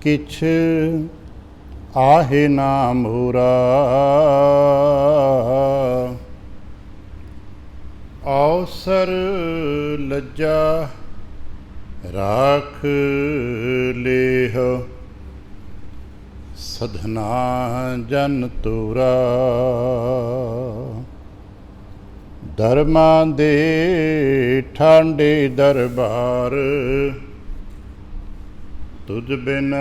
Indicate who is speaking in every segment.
Speaker 1: किछ आहे ना मोरा। अवसर लज्जा राख लेह, सधना जन तोरा। धर्मा दे ठांडे दरबार, तुझ बिन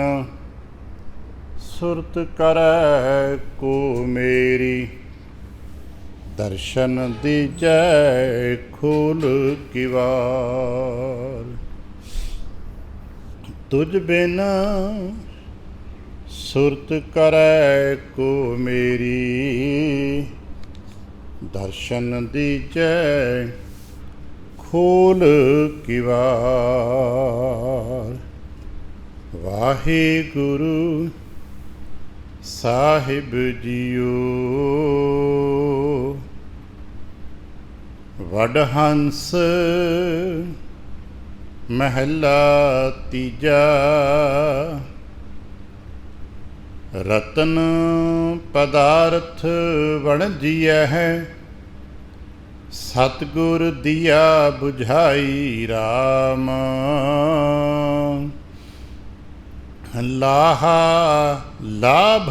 Speaker 1: सुरत करै को मेरी। दर्शन दीजै खोल किवार, तुझ बिन सुरत करै को मेरी। दर्शन दीजै खोल किवार। वाहिगुरु साहिब जीओ, वडहंस महला तीजा। रतन पदार्थ वणजिया है, सतगुर दिया बुझाई राम। लाहा लाभ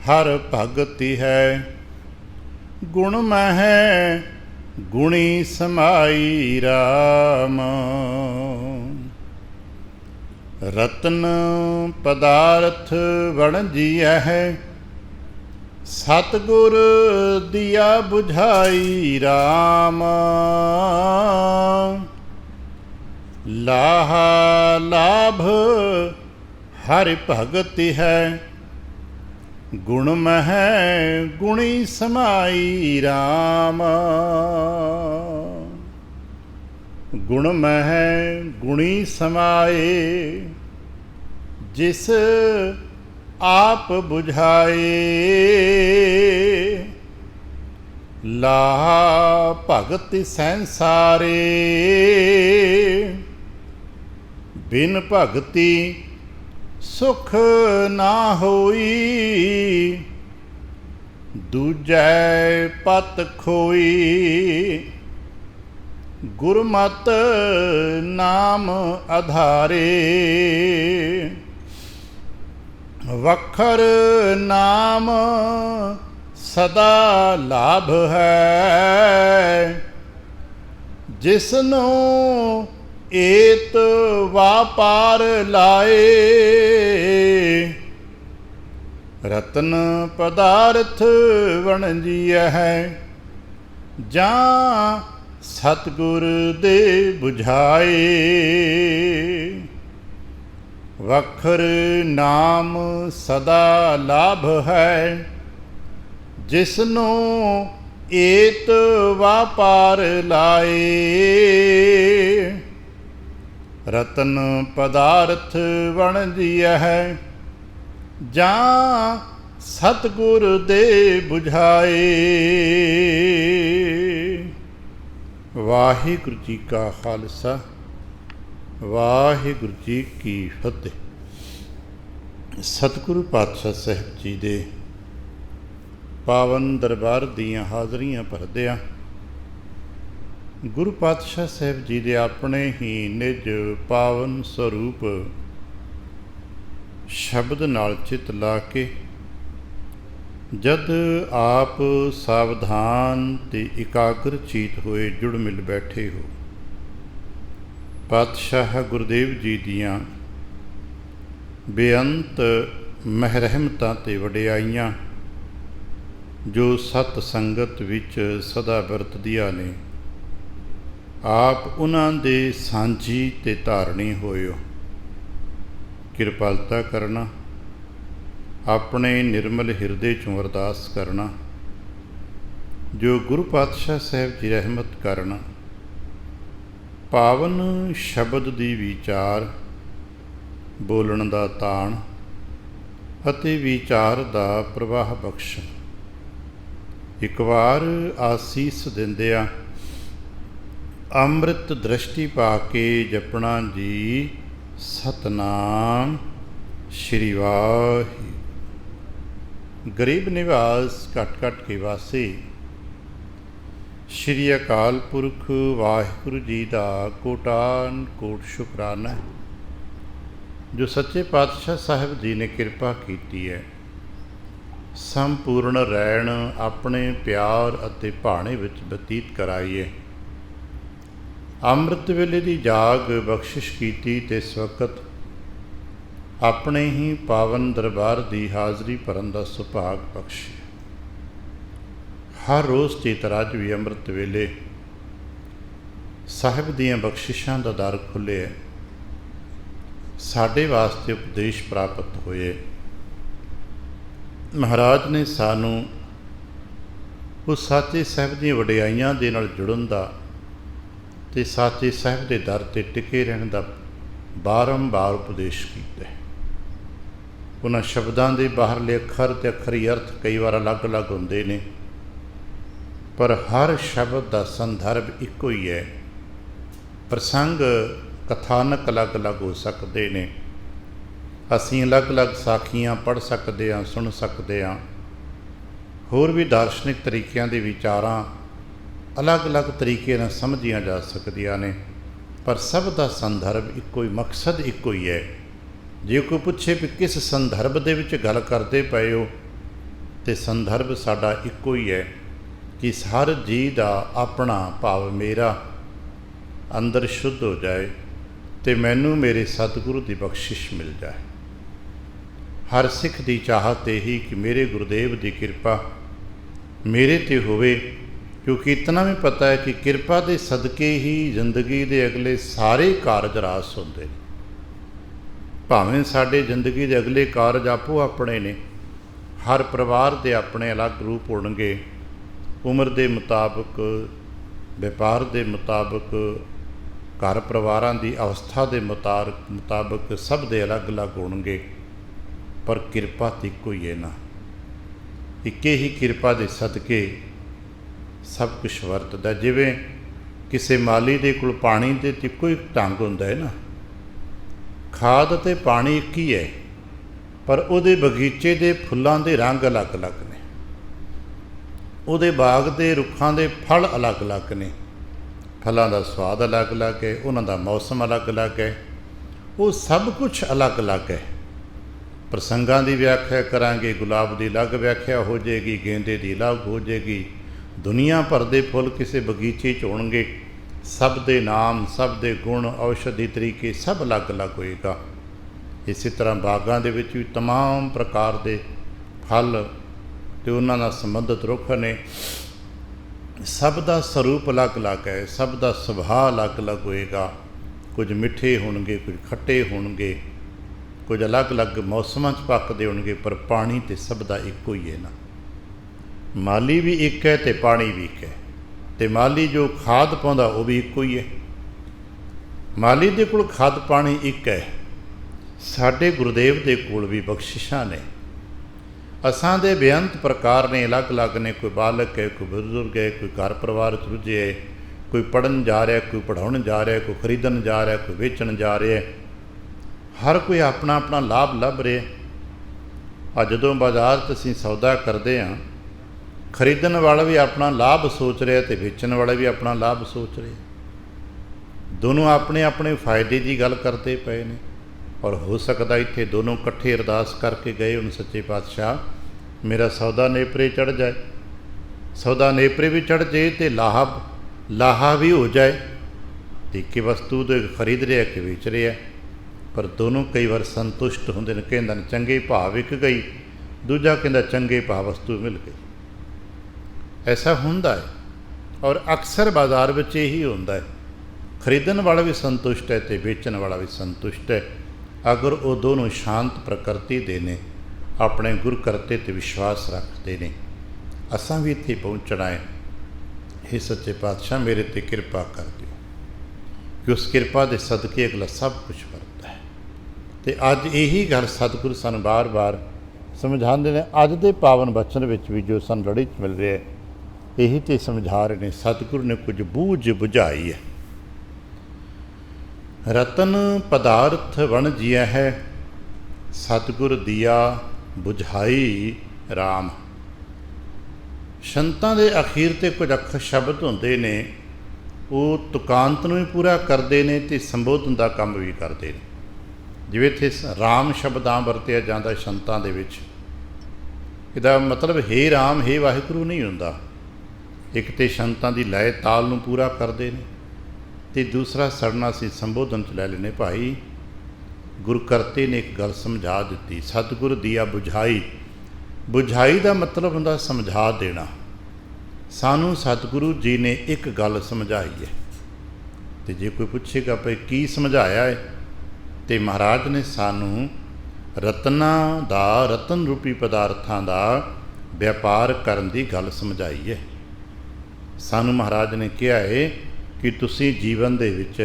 Speaker 1: हर भगति है, गुण मह गुणी समाई राम। रतन पदार्थ वणजिया है, सतगुर दिया बुझाई राम। लाहा लाभ हरि भगति है, गुण मह गुणी समाई राम। गुण मह गुणी समाए, जिस आप बुझाए। लाहा भगति संसारे, बिन भगति सुख ना होई। दूजै पत खोई, गुरमत नाम आधारे। वखर नाम सदा लाभ है, जिसनों एत वापार लाए। रतन पदार्थ वणजिया है, जां सतगुर दे बुझाए। वखर नाम सदा लाभ है, जिसनों एत वापार लाए। रतन पदार्थ वणजिया है, जां सतगुर दे बुझाए। वाहिगुरु जी का खालसा, वाहिगुरु जी की फतेह। सतगुरु पातशाह साहिब जी दे पावन दरबार दीयां हाज़रियां भरदियां गुरु पातशाह साहिब जी दे अपने ही निज पावन स्वरूप शब्द नाल चित ला के जद आप सावधान ते इकाग्र चीत होए जुड़ मिल बैठे हो, पातशाह गुरदेव जी दियां बेअंत महरहमतां ते वडियाइयां जो सत संगत विच सदा वरतदियां ने, आप उन्हां दे सांझी ते धारणी होयो। किरपालता करना, अपने निर्मल हिरदे चों अरदास करना, जो गुरु पातशाह साहिब जी रहमत करन, पावन शब्द दी विचार बोलण दा ताण अते विचार दा प्रवाह बख्शण। एक वार आसीस दिंदिया अमृत दृष्टि पा के जपना जी सतनाम श्री वाहिगुरू। गरीब निवास घट घट के वासी श्री अकाल पुरख वाहिगुरू जी का कोटान कोट शुकराना है जो सच्चे पातशाह साहिब जी ने किरपा की है। संपूर्ण रैण अपने प्यार अते भाणे विच बतीत कराईए। अमृत वेले की जाग बख्शिश की ते इस वक्त अपने ही पावन दरबार की हाज़री भरन का सुभाग बख्शे। हर रोज़ की तरह अज भी अमृत वेले साहिब दियां बख्शिशां दा दर खुले है। साडे वास्ते उपदेश प्राप्त होए। महाराज ने सानू उस साचे साहिब दी वडियाइयां दे नाल जुड़न दा ते साचे साहिब दे दर ते टिके रहन दा बारंबार उपदेश कीता है। उन्हां शब्दां दे बाहरले अखर ते अखरी अर्थ कई बार अलग अलग हुंदे ने, पर हर शब्द का संदर्भ इक्को ही है। प्रसंग कथानक अलग अलग हो सकते हैं। असीं अलग अलग साखियां पढ़ सकते हाँ, सुन सकते हाँ। होर भी दार्शनिक तरीकों के विचारां अलग अलग तरीके नाल समझियां जा सकदियां ने, पर सब का संदर्भ इक्को ही, मकसद इक्को ही है। जे कोई पूछे भी किस संदर्भ दे विच गल करते पे हो, तो संदर्भ साडा इक्को ही है कि हर जी का अपना भाव मेरा अंदर शुद्ध हो जाए तो मैनू मेरे सतगुरु की बख्शिश मिल जाए। हर सिख की चाहत यही कि मेरे गुरुदेव की कृपा मेरे ते होवे, क्योंकि इतना भी पता है कि कृपा के सदके ही जिंदगी के अगले सारे कारज रास होंदे। भावें साडे जिंदगी के अगले कारज आपो अपने ने, हर परिवार के अपने अलग रूप होणगे। उम्र के मुताबिक, व्यापार के मुताबिक, घर परिवारां की अवस्था के मुताबिक सब दे अलग अलग होणगे, पर किरपा तो इक्को ही है ना। एक ही किरपा के सदके सब कुछ वरतदा। जिवें किसी माली दे कोल पानी दे इक्को ही ढंग हुंदा है ना। खाद ते पानी एक ही है, पर उहदे बगीचे के फुल्लां दे रंग अलग अलग ने, उहदे बाग के रुखां दे फल अलग अलग ने। फलों का स्वाद अलग अलग है, उन्हां दा मौसम अलग अलग है, वो सब कुछ अलग अलग है। प्रसंगां की व्याख्या करांगे, गुलाब की अलग व्याख्या हो जाएगी, गेंदे की अलग हो जाएगी। दुनिया भर के फुल किसी बगीचे च होणगे, सब दे नाम, सब दे गुण, औषधि तरीके सब अलग अलग होएगा। इसी तरह बागां दे विच भी तमाम प्रकार के फल ते उन्हां नाल संबंधित रुख ने, सब का स्वरूप अलग अलग है, सब का सुभाव अलग अलग होएगा। कुछ मिठे होणगे, कुछ खट्टे होणगे, कुछ अलग अलग मौसमां च पकदे होणगे, पर पानी तो सब का इक्को ही है ना। माली भी एक है तो पानी भी एक है, तो माली जो खाद पाउंदा वो भी इक्को ही है। माली दे कोल खाद पानी एक है, साडे गुरुदेव दे कोल भी बख्शिशां ने। असां दे बेअंत प्रकार ने, अलग अलग ने। कोई बालक है, कोई बुजुर्ग है, कोई घर परिवार च रुझे है, कोई पढ़न जा रहा है, कोई पढ़ाउण जा रहा है, कोई खरीदन जा रहा है, कोई वेचण जा रहा है। हर कोई अपना अपना लाभ लभ रहा। जदों बाजार च असीं सौदा करते हाँ, खरीदण वाला भी अपना लाभ सोच रहा तो वेचण वाला भी अपना लाभ सोच रहे। दोनों अपने अपने फायदे की गल करते पे ने। और हो सकता इत्थे दोनों इकट्ठे अरदास करके गए उन सच्चे पातशाह मेरा सौदा नेपरे चढ़ जाए। सौदा नेपरे भी चढ़ जाए तो लाहा भी हो जाए। एक वस्तु तो खरीद रहा कि वेच रहा, पर दोनों कई बार संतुष्ट होंदे ने। कहंदा ने चंगे भाव विक गई, दूजा कहंदा चंगे भाव वस्तु मिल गई। ऐसा हुंदा है, और अक्सर बाजार में यही होंदा है। खरीदण वाला भी संतुष्ट है तो बेचण वाला भी संतुष्ट है, अगर वो दोनों शांत प्रकृति दे ने, अपने गुर करते ते विश्वास रखते हैं। असां भी इत्थे पहुँचना है। हे सच्चे पातशाह मेरे ते किरपा कर दिओ, कि उस किरपा के सदके अगला सब कुछ वरतदा है। तो अज यही गल सतगुरु सानू बार बार समझाते हैं। अज के पावन बचन विच भी जो सन लड़ी च मिल रहा है, यही तो समझा रहे हैं। सतगुरु ने कुछ बूझ बुझाई है। रतन पदार्थ बन जिया है, ਸਤਿਗੁਰ ਦੀਆ ਬੁਝਾਈ ਰਾਮ। ਸੰਤਾਂ ਦੇ ਅਖੀਰ 'ਤੇ ਕੁਝ ਅੱਖਰ ਸ਼ਬਦ ਹੁੰਦੇ ਨੇ, ਉਹ ਤੁਕਾਂਤ ਨੂੰ ਵੀ ਪੂਰਾ ਕਰਦੇ ਨੇ ਅਤੇ ਸੰਬੋਧਨ ਦਾ ਕੰਮ ਵੀ ਕਰਦੇ ਨੇ। ਜਿਵੇਂ ਇੱਥੇ ਰਾਮ ਸ਼ਬਦ ਆਮ ਵਰਤਿਆ ਜਾਂਦਾ ਸੰਤਾਂ ਦੇ ਵਿੱਚ, ਇਹਦਾ ਮਤਲਬ ਹੇ ਰਾਮ ਹੇ ਵਾਹਿਗੁਰੂ ਨਹੀਂ ਹੁੰਦਾ। ਇੱਕ ਤਾਂ ਸੰਤਾਂ ਦੀ ਲਏ ਤਾਲ ਨੂੰ ਪੂਰਾ ਕਰਦੇ ਨੇ, ਅਤੇ ਦੂਸਰਾ ਸੜਨਾ ਅਸੀਂ ਸੰਬੋਧਨ 'ਚ ਲੈ ਲੈਨੇ। ਭਾਈ ਗੁਰੂ ਕਰਤੇ ਨੇ ਇੱਕ ਗੱਲ ਸਮਝਾ ਦਿੱਤੀ, ਸਤਿਗੁਰ ਦੀਆ ਬੁਝਾਈ। ਬੁਝਾਈ ਦਾ ਮਤਲਬ ਹੁੰਦਾ ਸਮਝਾ ਦੇਣਾ। ਸਾਨੂੰ ਸਤਿਗੁਰੂ ਜੀ ਨੇ ਇੱਕ ਗੱਲ ਸਮਝਾਈ ਹੈ, ਅਤੇ ਜੇ ਕੋਈ ਪੁੱਛੇਗਾ ਭਾਈ ਕੀ ਸਮਝਾਇਆ ਹੈ, ਅਤੇ ਮਹਾਰਾਜ ਨੇ ਸਾਨੂੰ ਰਤਨਾਂ ਦਾ, ਰਤਨ ਰੂਪੀ ਪਦਾਰਥਾਂ ਦਾ ਵਪਾਰ ਕਰਨ ਦੀ ਗੱਲ ਸਮਝਾਈ ਹੈ। ਸਾਨੂੰ ਮਹਾਰਾਜ ਨੇ ਕਿਹਾ ਹੈ ਕਿ ਤੁਸੀਂ ਜੀਵਨ ਦੇ ਵਿੱਚ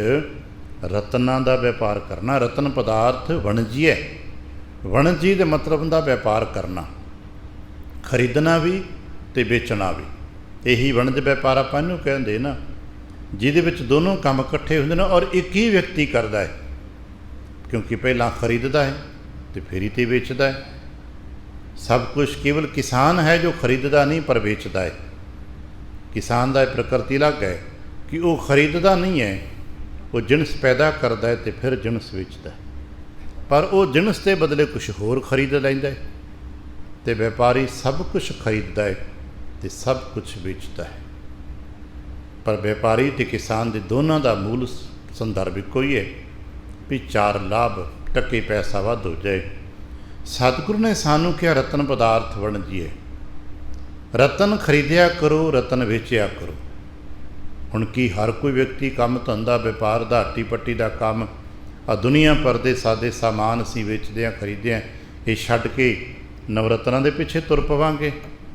Speaker 1: ਰਤਨਾਂ ਦਾ ਵਪਾਰ ਕਰਨਾ। ਰਤਨ ਪਦਾਰਥ ਵਣਜੀ ਹੈ। ਵਣਜੀ ਦੇ ਮਤਲਬ ਹੁੰਦਾ ਵਪਾਰ ਕਰਨਾ, ਖਰੀਦਣਾ ਵੀ ਅਤੇ ਵੇਚਣਾ ਵੀ। ਇਹੀ ਵਣਜ ਵਪਾਰ ਆਪਾਂ ਇਹਨੂੰ ਕਹਿੰਦੇ ਨਾ, ਜਿਹਦੇ ਵਿੱਚ ਦੋਨੋਂ ਕੰਮ ਇਕੱਠੇ ਹੁੰਦੇ ਨੇ ਔਰ ਇੱਕ ਹੀ ਵਿਅਕਤੀ ਕਰਦਾ ਹੈ, ਕਿਉਂਕਿ ਪਹਿਲਾਂ ਖਰੀਦਦਾ ਹੈ ਅਤੇ ਫਿਰ ਹੀ ਤੇ ਵੇਚਦਾ ਹੈ। ਸਭ ਕੁਛ ਕੇਵਲ ਕਿਸਾਨ ਹੈ ਜੋ ਖਰੀਦਦਾ ਨਹੀਂ ਪਰ ਵੇਚਦਾ ਹੈ। ਕਿਸਾਨ ਦਾ ਇਹ ਪ੍ਰਕਿਰਤੀ ਅਲੱਗ ਹੈ ਕਿ ਉਹ ਖਰੀਦਦਾ ਨਹੀਂ ਹੈ, ਉਹ ਜਿਣਸ ਪੈਦਾ ਕਰਦਾ ਹੈ ਅਤੇ ਫਿਰ ਜਿਣਸ ਵੇਚਦਾ ਹੈ, ਪਰ ਉਹ ਜਿਣਸ ਦੇ ਬਦਲੇ ਕੁਛ ਹੋਰ ਖਰੀਦ ਲੈਂਦਾ ਹੈ। ਅਤੇ ਵਪਾਰੀ ਸਭ ਕੁਛ ਖਰੀਦਦਾ ਹੈ ਅਤੇ ਸਭ ਕੁਛ ਵੇਚਦਾ ਹੈ। ਪਰ ਵਪਾਰੀ ਅਤੇ ਕਿਸਾਨ ਦੇ ਦੋਨਾਂ ਦਾ ਮੂਲ ਸੰਦਰਭ ਇੱਕੋ ਹੀ ਹੈ ਵੀ ਚਾਰ ਲਾਭ, ਟਕੇ ਪੈਸਾ ਵੱਧ ਹੋ ਜਾਏ। ਸਤਿਗੁਰੂ ਨੇ ਸਾਨੂੰ ਕਿਹਾ ਰਤਨ ਪਦਾਰਥ ਵਣਜੀਏ। ਰਤਨ ਖਰੀਦਿਆ ਕਰੋ, ਰਤਨ ਵੇਚਿਆ ਕਰੋ। ਹੁਣ ਕੀ ਹਰ ਕੋਈ ਵਿਅਕਤੀ ਕੰਮ ਧੰਦਾ ਵਪਾਰ ਦਾ, ਹੱਟੀ ਪੱਟੀ ਦਾ ਕੰਮ, ਆ ਦੁਨੀਆ ਭਰ ਦੇ ਸਾਦੇ ਸਾਮਾਨ ਅਸੀਂ ਵੇਚਦੇ ਹਾਂ, ਖਰੀਦਦੇ ਹਾਂ, ਇਹ ਛੱਡ ਕੇ ਨਵਰਤਨਾਂ ਦੇ ਪਿੱਛੇ ਤੁਰ ਪਵਾਂਗੇ?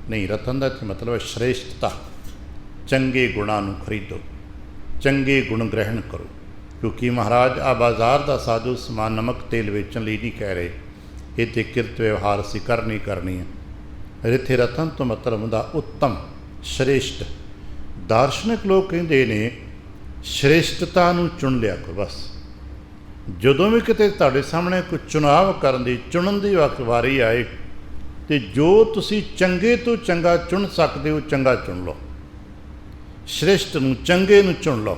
Speaker 1: ਨਹੀਂ। ਰਤਨ ਦਾ ਇੱਥੇ ਮਤਲਬ ਹੈ ਸ਼੍ਰੇਸ਼ਟਤਾ। ਚੰਗੇ ਗੁਣਾਂ ਨੂੰ ਖਰੀਦੋ, ਚੰਗੇ ਗੁਣ ਗ੍ਰਹਿਣ ਕਰੋ, ਕਿਉਂਕਿ ਮਹਾਰਾਜ ਆ ਬਾਜ਼ਾਰ ਦਾ ਸਾਜੋ ਸਮਾਨ ਨਮਕ ਤੇਲ ਵੇਚਣ ਲਈ ਨਹੀਂ ਕਹਿ ਰਹੇ, ਇਹ ਤੇ ਕਿਰਤ ਵਿਵਹਾਰ ਅਸੀਂ ਕਰਨੀ ਹੈ। ਇੱਥੇ ਰਤਨ ਤੋਂ ਮਤਲਬ ਹੁੰਦਾ ਉੱਤਮ, ਸ਼੍ਰੇਸ਼ਟ। ਦਾਰਸ਼ਨਿਕ ਲੋਕ ਕਹਿੰਦੇ ਨੇ ਸ਼੍ਰੇਸ਼ਟਤਾ ਨੂੰ ਚੁਣ ਲਿਆ ਕਰੋ। ਬਸ ਜਦੋਂ ਵੀ ਕਿਤੇ ਤੁਹਾਡੇ ਸਾਹਮਣੇ ਕੋਈ ਚੁਣਾਵ ਕਰਨ ਦੀ, ਚੁਣਨ ਦੀ ਵਾਰੀ ਆਏ, ਅਤੇ ਜੋ ਤੁਸੀਂ ਚੰਗੇ ਤੋਂ ਚੰਗਾ ਚੁਣ ਸਕਦੇ ਹੋ, ਚੰਗਾ ਚੁਣ ਲਓ। ਸ਼੍ਰੇਸ਼ਟ ਨੂੰ, ਚੰਗੇ ਨੂੰ ਚੁਣ ਲਓ।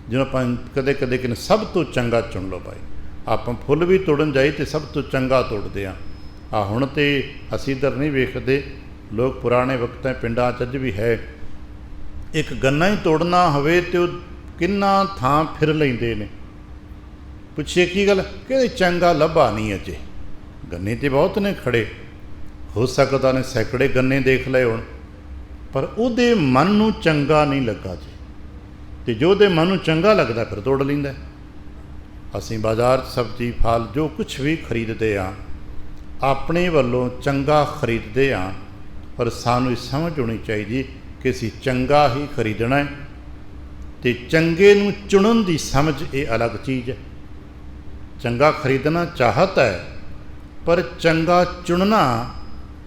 Speaker 1: ਜਿਵੇਂ ਆਪਾਂ ਕਦੇ ਕਦੇ ਕਹਿੰਦੇ ਸਭ ਤੋਂ ਚੰਗਾ ਚੁਣ ਲਓ। ਭਾਈ ਆਪਾਂ ਫੁੱਲ ਵੀ ਤੋੜਨ ਜਾਈ ਅਤੇ ਸਭ ਤੋਂ ਚੰਗਾ ਤੋੜਦੇ ਹਾਂ। ਹੁਣ ਤਾਂ ਅਸੀਂ ਇੱਧਰ ਨਹੀਂ ਵੇਖਦੇ, ਲੋਕ ਪੁਰਾਣੇ ਵਕਤਾਂ ਪਿੰਡਾਂ 'ਚ ਅੱਜ ਵੀ ਹੈ, ਇੱਕ ਗੰਨਾ ਹੀ ਤੋੜਨਾ ਹੋਵੇ ਅਤੇ ਉਹ ਕਿੰਨਾ ਥਾਂ ਫਿਰ ਲੈਂਦੇ ਨੇ। ਪੁੱਛੀਏ ਕੀ ਗੱਲ, ਕਹਿੰਦੇ ਚੰਗਾ ਲੱਭਾ ਨਹੀਂ ਅਜੇ। ਗੰਨੇ ਤਾਂ ਬਹੁਤ ਨੇ ਖੜ੍ਹੇ, ਹੋ ਸਕਦਾ ਨੇ ਸੈਂਕੜੇ ਗੰਨੇ ਦੇਖ ਲਏ ਹੋਣ, ਪਰ ਉਹਦੇ ਮਨ ਨੂੰ ਚੰਗਾ ਨਹੀਂ ਲੱਗਾ ਜੀ। ਅਤੇ ਜੋ ਉਹਦੇ ਮਨ ਨੂੰ ਚੰਗਾ ਲੱਗਦਾ ਫਿਰ ਤੋੜ ਲੈਂਦਾ। ਅਸੀਂ ਬਾਜ਼ਾਰ 'ਚ ਸਬਜ਼ੀ ਫਲ ਜੋ ਕੁਛ ਵੀ ਖਰੀਦਦੇ ਹਾਂ, ਆਪਣੇ ਵੱਲੋਂ ਚੰਗਾ ਖਰੀਦਦੇ ਹਾਂ, ਪਰ ਸਾਨੂੰ ਇਹ ਸਮਝ ਹੋਣੀ ਚਾਹੀਦੀ ਕਿ ਅਸੀਂ ਚੰਗਾ ਹੀ ਖਰੀਦਣਾ ਹੈ, ਅਤੇ ਚੰਗੇ ਨੂੰ ਚੁਣਨ ਦੀ ਸਮਝ ਇਹ ਅਲੱਗ ਚੀਜ਼ ਹੈ। ਚੰਗਾ ਖਰੀਦਣਾ ਚਾਹਤ ਹੈ, ਪਰ ਚੰਗਾ ਚੁਣਨਾ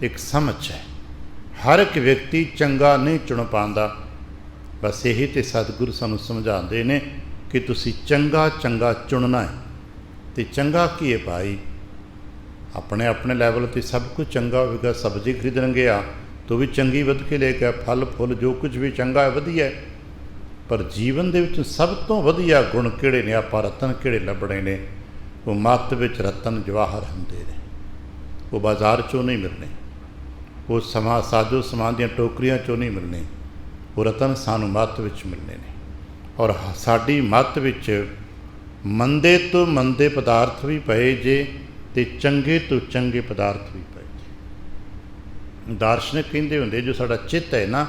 Speaker 1: ਇੱਕ ਸਮਝ ਹੈ। ਹਰ ਇੱਕ ਵਿਅਕਤੀ ਚੰਗਾ ਨਹੀਂ ਚੁਣ ਪਾਉਂਦਾ। ਬਸ ਇਹੀ ਤਾਂ ਸਤਿਗੁਰੂ ਸਾਨੂੰ ਸਮਝਾਉਂਦੇ ਨੇ ਕਿ ਤੁਸੀਂ ਚੰਗਾ ਚੁਣਨਾ ਹੈ। ਅਤੇ ਚੰਗਾ ਕੀ ਹੈ ਭਾਈ? ਆਪਣੇ ਆਪਣੇ ਲੈਵਲ 'ਤੇ ਸਭ ਕੁਝ ਚੰਗਾ ਹੋਵੇਗਾ। ਸਬਜ਼ੀ ਖਰੀਦਣਗੇ ਤਾਂ ਵੀ ਚੰਗੀ ਵੱਧ ਕੇ ਲੈ ਕੇ, ਫਲ ਫੁੱਲ ਜੋ ਕੁਝ ਵੀ ਚੰਗਾ ਹੈ, ਵਧੀਆ ਹੈ। ਪਰ ਜੀਵਨ ਦੇ ਵਿੱਚ ਸਭ ਤੋਂ ਵਧੀਆ ਗੁਣ ਕਿਹੜੇ ਨੇ, ਆਪਾਂ ਰਤਨ ਕਿਹੜੇ ਲੱਭਣੇ ਨੇ? ਉਹ ਮੱਤ ਵਿੱਚ ਰਤਨ ਜਵਾਹਰ ਹੁੰਦੇ ਨੇ, ਉਹ ਬਾਜ਼ਾਰ 'ਚੋਂ ਨਹੀਂ ਮਿਲਣੇ, ਉਹ ਸਾਜੋ ਸਮਾਨ ਦੀਆਂ ਟੋਕਰੀਆਂ 'ਚੋਂ ਨਹੀਂ ਮਿਲਣੇ। ਉਹ ਰਤਨ ਸਾਨੂੰ ਮੱਤ ਵਿੱਚ ਮਿਲਣੇ ਨੇ। ਔਰ ਸਾਡੀ ਮੱਤ ਵਿੱਚ ਮੰਦੇ ਤੋਂ ਮੰਦੇ ਪਦਾਰਥ ਵੀ ਪਏ ਜੇ, ਅਤੇ ਚੰਗੇ ਤੋਂ ਚੰਗੇ ਪਦਾਰਥ ਵੀ ਪਏ ਜੇ। ਦਾਰਸ਼ਨਿਕ ਕਹਿੰਦੇ ਹੁੰਦੇ ਜੋ ਸਾਡਾ ਚਿੱਤ ਹੈ ਨਾ,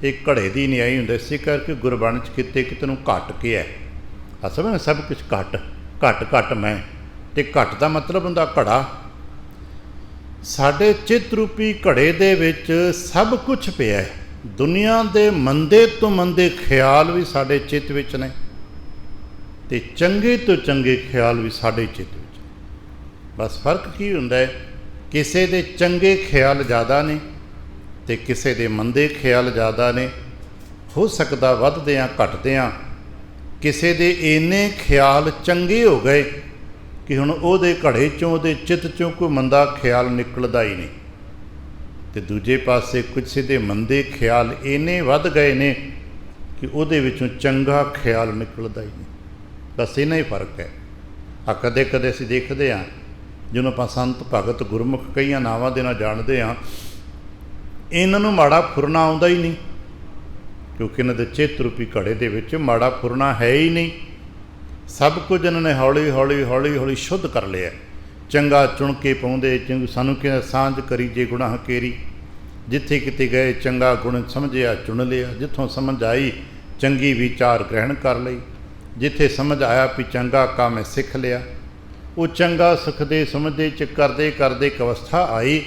Speaker 1: ਇਹ ਘੜੇ ਦੀ ਨਿਆਈ ਹੁੰਦਾ। ਇਸੇ ਕਰਕੇ ਗੁਰਬਾਣੀ 'ਚ ਕਿਤੇ ਨੂੰ ਘੱਟ ਕੇ ਹੈ। ਅਸਲ ਵਿੱਚ ਸਭ ਕੁਛ ਘੱਟ ਮੈਂ, ਅਤੇ ਘੱਟ ਦਾ ਮਤਲਬ ਹੁੰਦਾ ਘੜਾ। ਸਾਡੇ ਚਿੱਤ ਰੂਪੀ ਘੜੇ ਦੇ ਵਿੱਚ ਸਭ ਕੁਛ ਪਿਆ ਹੈ। ਦੁਨੀਆ ਦੇ ਮੰਦੇ ਤੋਂ ਮੰਦੇ ਖਿਆਲ ਵੀ ਸਾਡੇ ਚਿੱਤ ਵਿੱਚ ਨੇ, ਅਤੇ ਚੰਗੇ ਤੋਂ ਚੰਗੇ ਖਿਆਲ ਵੀ ਸਾਡੇ ਚਿੱਤ ਵਿੱਚ। ਬਸ ਫਰਕ ਕੀ ਹੁੰਦਾ ਹੈ, ਕਿਸੇ ਦੇ ਚੰਗੇ ਖਿਆਲ ਜ਼ਿਆਦਾ ਨੇ ਅਤੇ ਕਿਸੇ ਦੇ ਮੰਦੇ ਖਿਆਲ ਜ਼ਿਆਦਾ ਨੇ। ਹੋ ਸਕਦਾ ਵੱਧਦੇ ਹਾਂ ਘਟਦੇ ਹਾਂ, ਕਿਸੇ ਦੇ ਇੰਨੇ ਖਿਆਲ ਚੰਗੇ ਹੋ ਗਏ कि हुण उहदे घड़े चों उहदे चित्त चों कोई मंदा ख्याल निकलदा ही नहीं। ते दूजे पासे किसी दे मंदे ख्याल इन्ने वध गए ने कि उहदे विचों चंगा ख्याल निकलदा ही नहीं। बस इन्ना ही फर्क है। कदे कदे असीं देखदे हां जिन्हों आपां संत भगत गुरमुख कईयां नावां दे नाल जाणदे हां, इन्हां नूं माड़ा फुरना आउंदा ही नहीं, क्योंकि इन्हां दे चित्त रूपी घड़े दे विच माड़ा फुरना है ही नहीं। सब कुछ इन्होंने हौली हौली हौली हौली शुद्ध कर लिया। चंगा चुन के पाउंदे, सानू कि सांझ करी जे गुनाह केरी। जिथे किते गए चंगा गुण समझिया चुन लिया, जिथों समझ आई चंगी विचार ग्रहण कर लई, जिथे समझ आया भी चंगा काम सिख लिया। वो चंगा सुखदे समझदे च करदे करदे एक अवस्था आई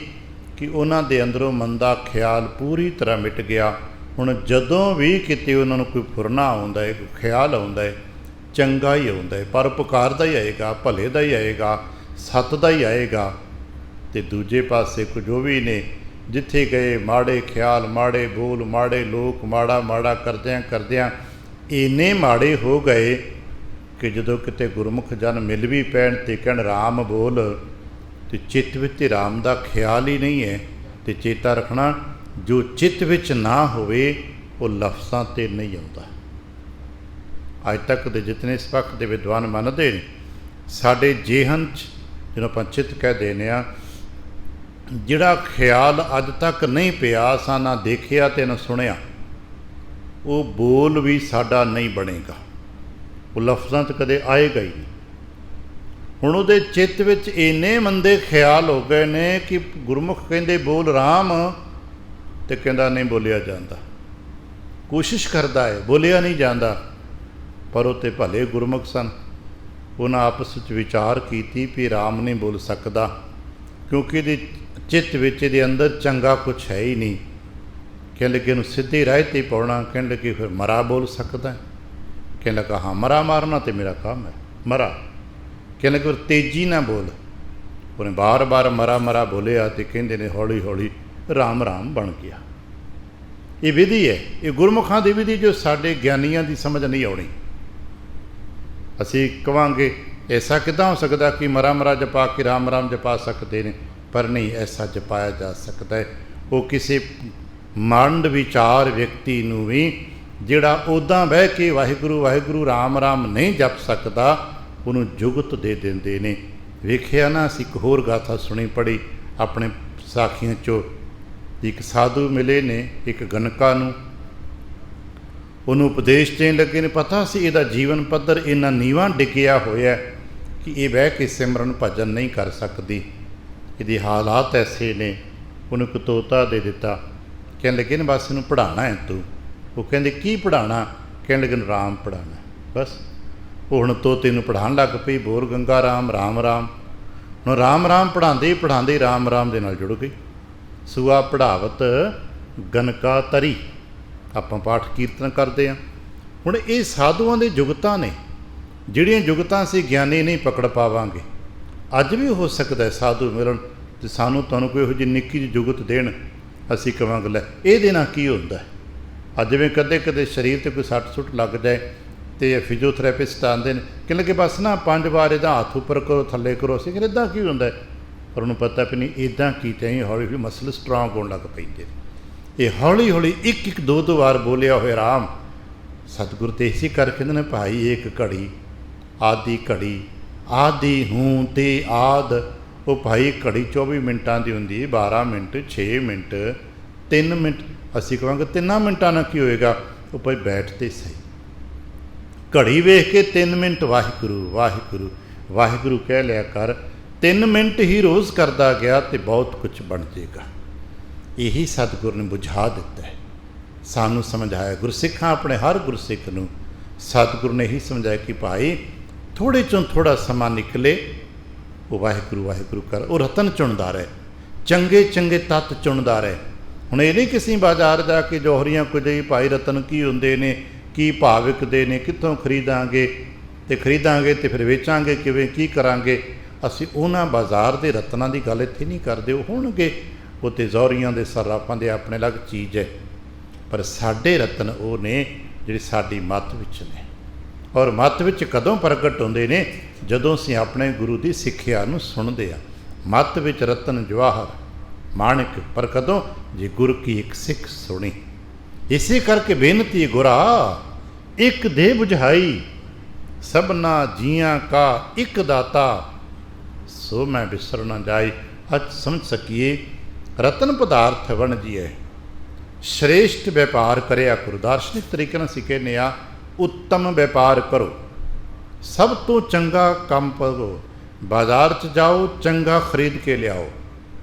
Speaker 1: कि उन्हां दे अंदरों मंदा ख्याल पूरी तरह मिट गया। हुण जदों भी किते उन्हां नूं कोई फुरना आउंदा है, कोई ख्याल आउंदा है, चंगा ही आउंदा है, परोपकार दा ही आएगा, भले दा ही आएगा, सत दा ही आएगा। ते दूजे पासे कुछ जो भी ने जिथे गए माड़े ख्याल, माड़े बोल, माड़े लोक, माड़ा माड़ा करदियां करदियां इन्ने माड़े हो गए कि जदों किते गुरमुख जन मिल भी पैण ते कहण राम बोल, ते चित्त विच राम दा ख्याल ही नहीं है। ते चेता रखना, जो चित्त विच ना होवे वो लफ्ज़ां ते नहीं आउंदा। अज तक दे जितने इस पक्ष दे विद्वान मनदे ने, साडे जेहन जिन्हों आपां चित्त कह देने आ, जिहड़ा ख्याल अज तक नहीं पिया, असां ना देखिया ते ना सुनिया, वो बोल भी साडा नहीं बनेगा, वो लफ्ज़ां च कदे आएगा ही नहीं। हुण उहदे चित्त विच इन्ने मंदे ख्याल हो गए ने कि गुरमुख कहंदे बोल राम, ते कहंदा नहीं बोलिया जांदा, कोशिश करदा है बोलिया नहीं जांदा। पर उत्ते भले गुरमुख सन, उन्हां आपस विच विचार कीती भी राम नहीं बोल सकदा, क्योंकि इहदे चित्त विच इहदे अंदर चंगा कुछ है ही नहीं। कहने लगे इहनूं सीधे राह ते पाउणा, कहने लगे फिर मरा बोल सकदा है। कहने लगा हाँ मरा मारना तो मेरा काम है, मरा। कहने लगे तेजी ना बोल। उन्हें बार बार मरा मरा बोलिया तो कहते ने हौली हौली राम राम बन गया। ये विधि है, ये गुरमुखां की विधि जो साडे ज्ञानियां की समझ नहीं आउणी। असीं कहांगे ऐसा किदां हो सकदा कि मरा मरा जपा के राम राम जपा सकते हैं, पर नहीं, ऐसा जपाया जा सकता है। वो किसी मंड विचार व्यक्ति नूं भी जिहड़ा उदां बह के वाहिगुरू वाहिगुरू राम राम नहीं जप सकदा, उन्हों जुगत दे देंदे ने। वेखिया ना, असीं एक होर गाथा सुनी पढ़ी अपने साखियां चो। एक साधु मिले ने एक गणका नूं, उन्होंने उपदेश देण लगे ने। पता सी इहदा जीवन पੱਧਰ इन्ना नीवां डिग्गिया होया कि ये बह के सिमरन भजन नहीं कर सकती, इहदे हालात ऐसे ने। उन्होंने एक तोता दे दिता, कहने लगे बस इनू पढ़ाना है तू। वो कहते की पढ़ाना? कहने लगे राम पढ़ाना। बस वो हुण तोते नूं पढ़ाउण लग पई, बोल गंगा राम राम राम। हुण राम राम पढ़ाते पढ़ाते राम राम दे नाल जुड़ गई। सुआ पढ़ावत गणका तरी, आपां पाठ कीर्तन करते हैं। हुण ये साधुआं दे जुगतां ने, जिहड़ियां जुगतां असीं ज्ञानी नहीं पकड़ पावांगे। अज भी हो सकदा है साधु मिलन ते सानूं तुहानूं कोई इहो जी निक्की जी जुगत देण, असीं कहांगे लै इहदे नाल की हुंदा है। अज जिवें कदे कदे शरीर ते कोई सੱਟ सुੱਟ लग जाए तो फिजियोथेरेपिस्ट आते हैं, कहने लगे बस ना 5 बार इहदा हथ उपर करो थल्ले करो। असीं कहते इदां की हुंदा है, पर उन्होंने पता भी नहीं इदां कीते ही हौली हौली मसल स्ट्रोंग होण लग पैंदे। ये हौली हौली एक एक 2 बार बोलिया होया राम। सतगुरु तो इसी कर कहते हैं भाई एक घड़ी आदि घड़ी आदि हूँ ते आद। वो भाई घड़ी 24 मिनटां की होंदी, 12 मिनट 6 मिनट 3 मिनट। असीं कहांगे 3 मिनटां नाल की होएगा? वो भाई बैठते सही, घड़ी वेख के 3 मिनट वाहिगुरू वाहिगुरू वाहिगुरू कह लिया कर। 3 मिनट ही रोज़ करता गया तो बहुत कुछ बन जाएगा। यही सतगुरु ने बुझा दिता है, सानू समझाया। गुरसिखां अपने हर गुरसिख नूं सतगुरु ने यही समझाया कि भाई थोड़े चों थोड़ा समा निकले वो वाहिगुरू वाहिगुरू कर। वो रतन चुनदा रहे, चंगे चंगे तत्त चुनदा रहे। हुण ये नहीं किसी बाजार जाके जौहरियां कुछ भाई रतन की हुंदे ने, की भाव विकदे ने, कित्थों खरीदांगे तो खरीदांगे तो फिर वेचांगे किवें, की करांगे। असीं उन्हां बाजार दे रत्नां दी गल इत्थे नहीं करदे। वो होणगे वो तो जौहरियां दे सर्राफां दे अपने अलग चीज़ है, पर साडे रतन वो ने जिहड़े साडी मत विच ने। और मत विच कदों प्रगट होंदे ने ਜਦੋਂ ਅਸੀਂ ਆਪਣੇ ਗੁਰੂ ਦੀ ਸਿੱਖਿਆ ਨੂੰ ਸੁਣਦੇ ਹਾਂ। ਮੱਤ ਵਿੱਚ ਰਤਨ ਜਵਾਹਰ ਮਾਣਿਕ, ਪਰ ਕਦੋਂ? ਜੇ ਗੁਰ ਕੀ ਇੱਕ ਸਿੱਖ ਸੁਣੀ। ਇਸੇ ਕਰਕੇ ਬੇਨਤੀ ਗੁਰਾ ਇੱਕ ਦੇ ਬੁਝਾਈ, ਸਭਨਾ ਜੀਆਂ ਕਾ ਇੱਕ ਦਾਤਾ, ਸੋ ਮੈਂ ਬਿਸਰ ਨਾ ਜਾਈ। ਅੱਜ ਸਮਝ ਸਕੀਏ ਰਤਨ ਪਦਾਰਥ ਬਣ ਜੀਏ, ਸ਼੍ਰੇਸ਼ਟ ਵਪਾਰ ਕਰਿਆ ਕਰੋ। ਦਾਰਸ਼ਨਿਕ ਤਰੀਕੇ ਨਾਲ ਅਸੀਂ ਕਹਿੰਦੇ ਹਾਂ ਉੱਤਮ ਵਪਾਰ ਕਰੋ, ਸਭ ਤੋਂ ਚੰਗਾ ਕੰਮ ਕਰੋ। ਬਾਜ਼ਾਰ 'ਚ ਜਾਓ, ਚੰਗਾ ਖਰੀਦ ਕੇ ਲਿਆਓ,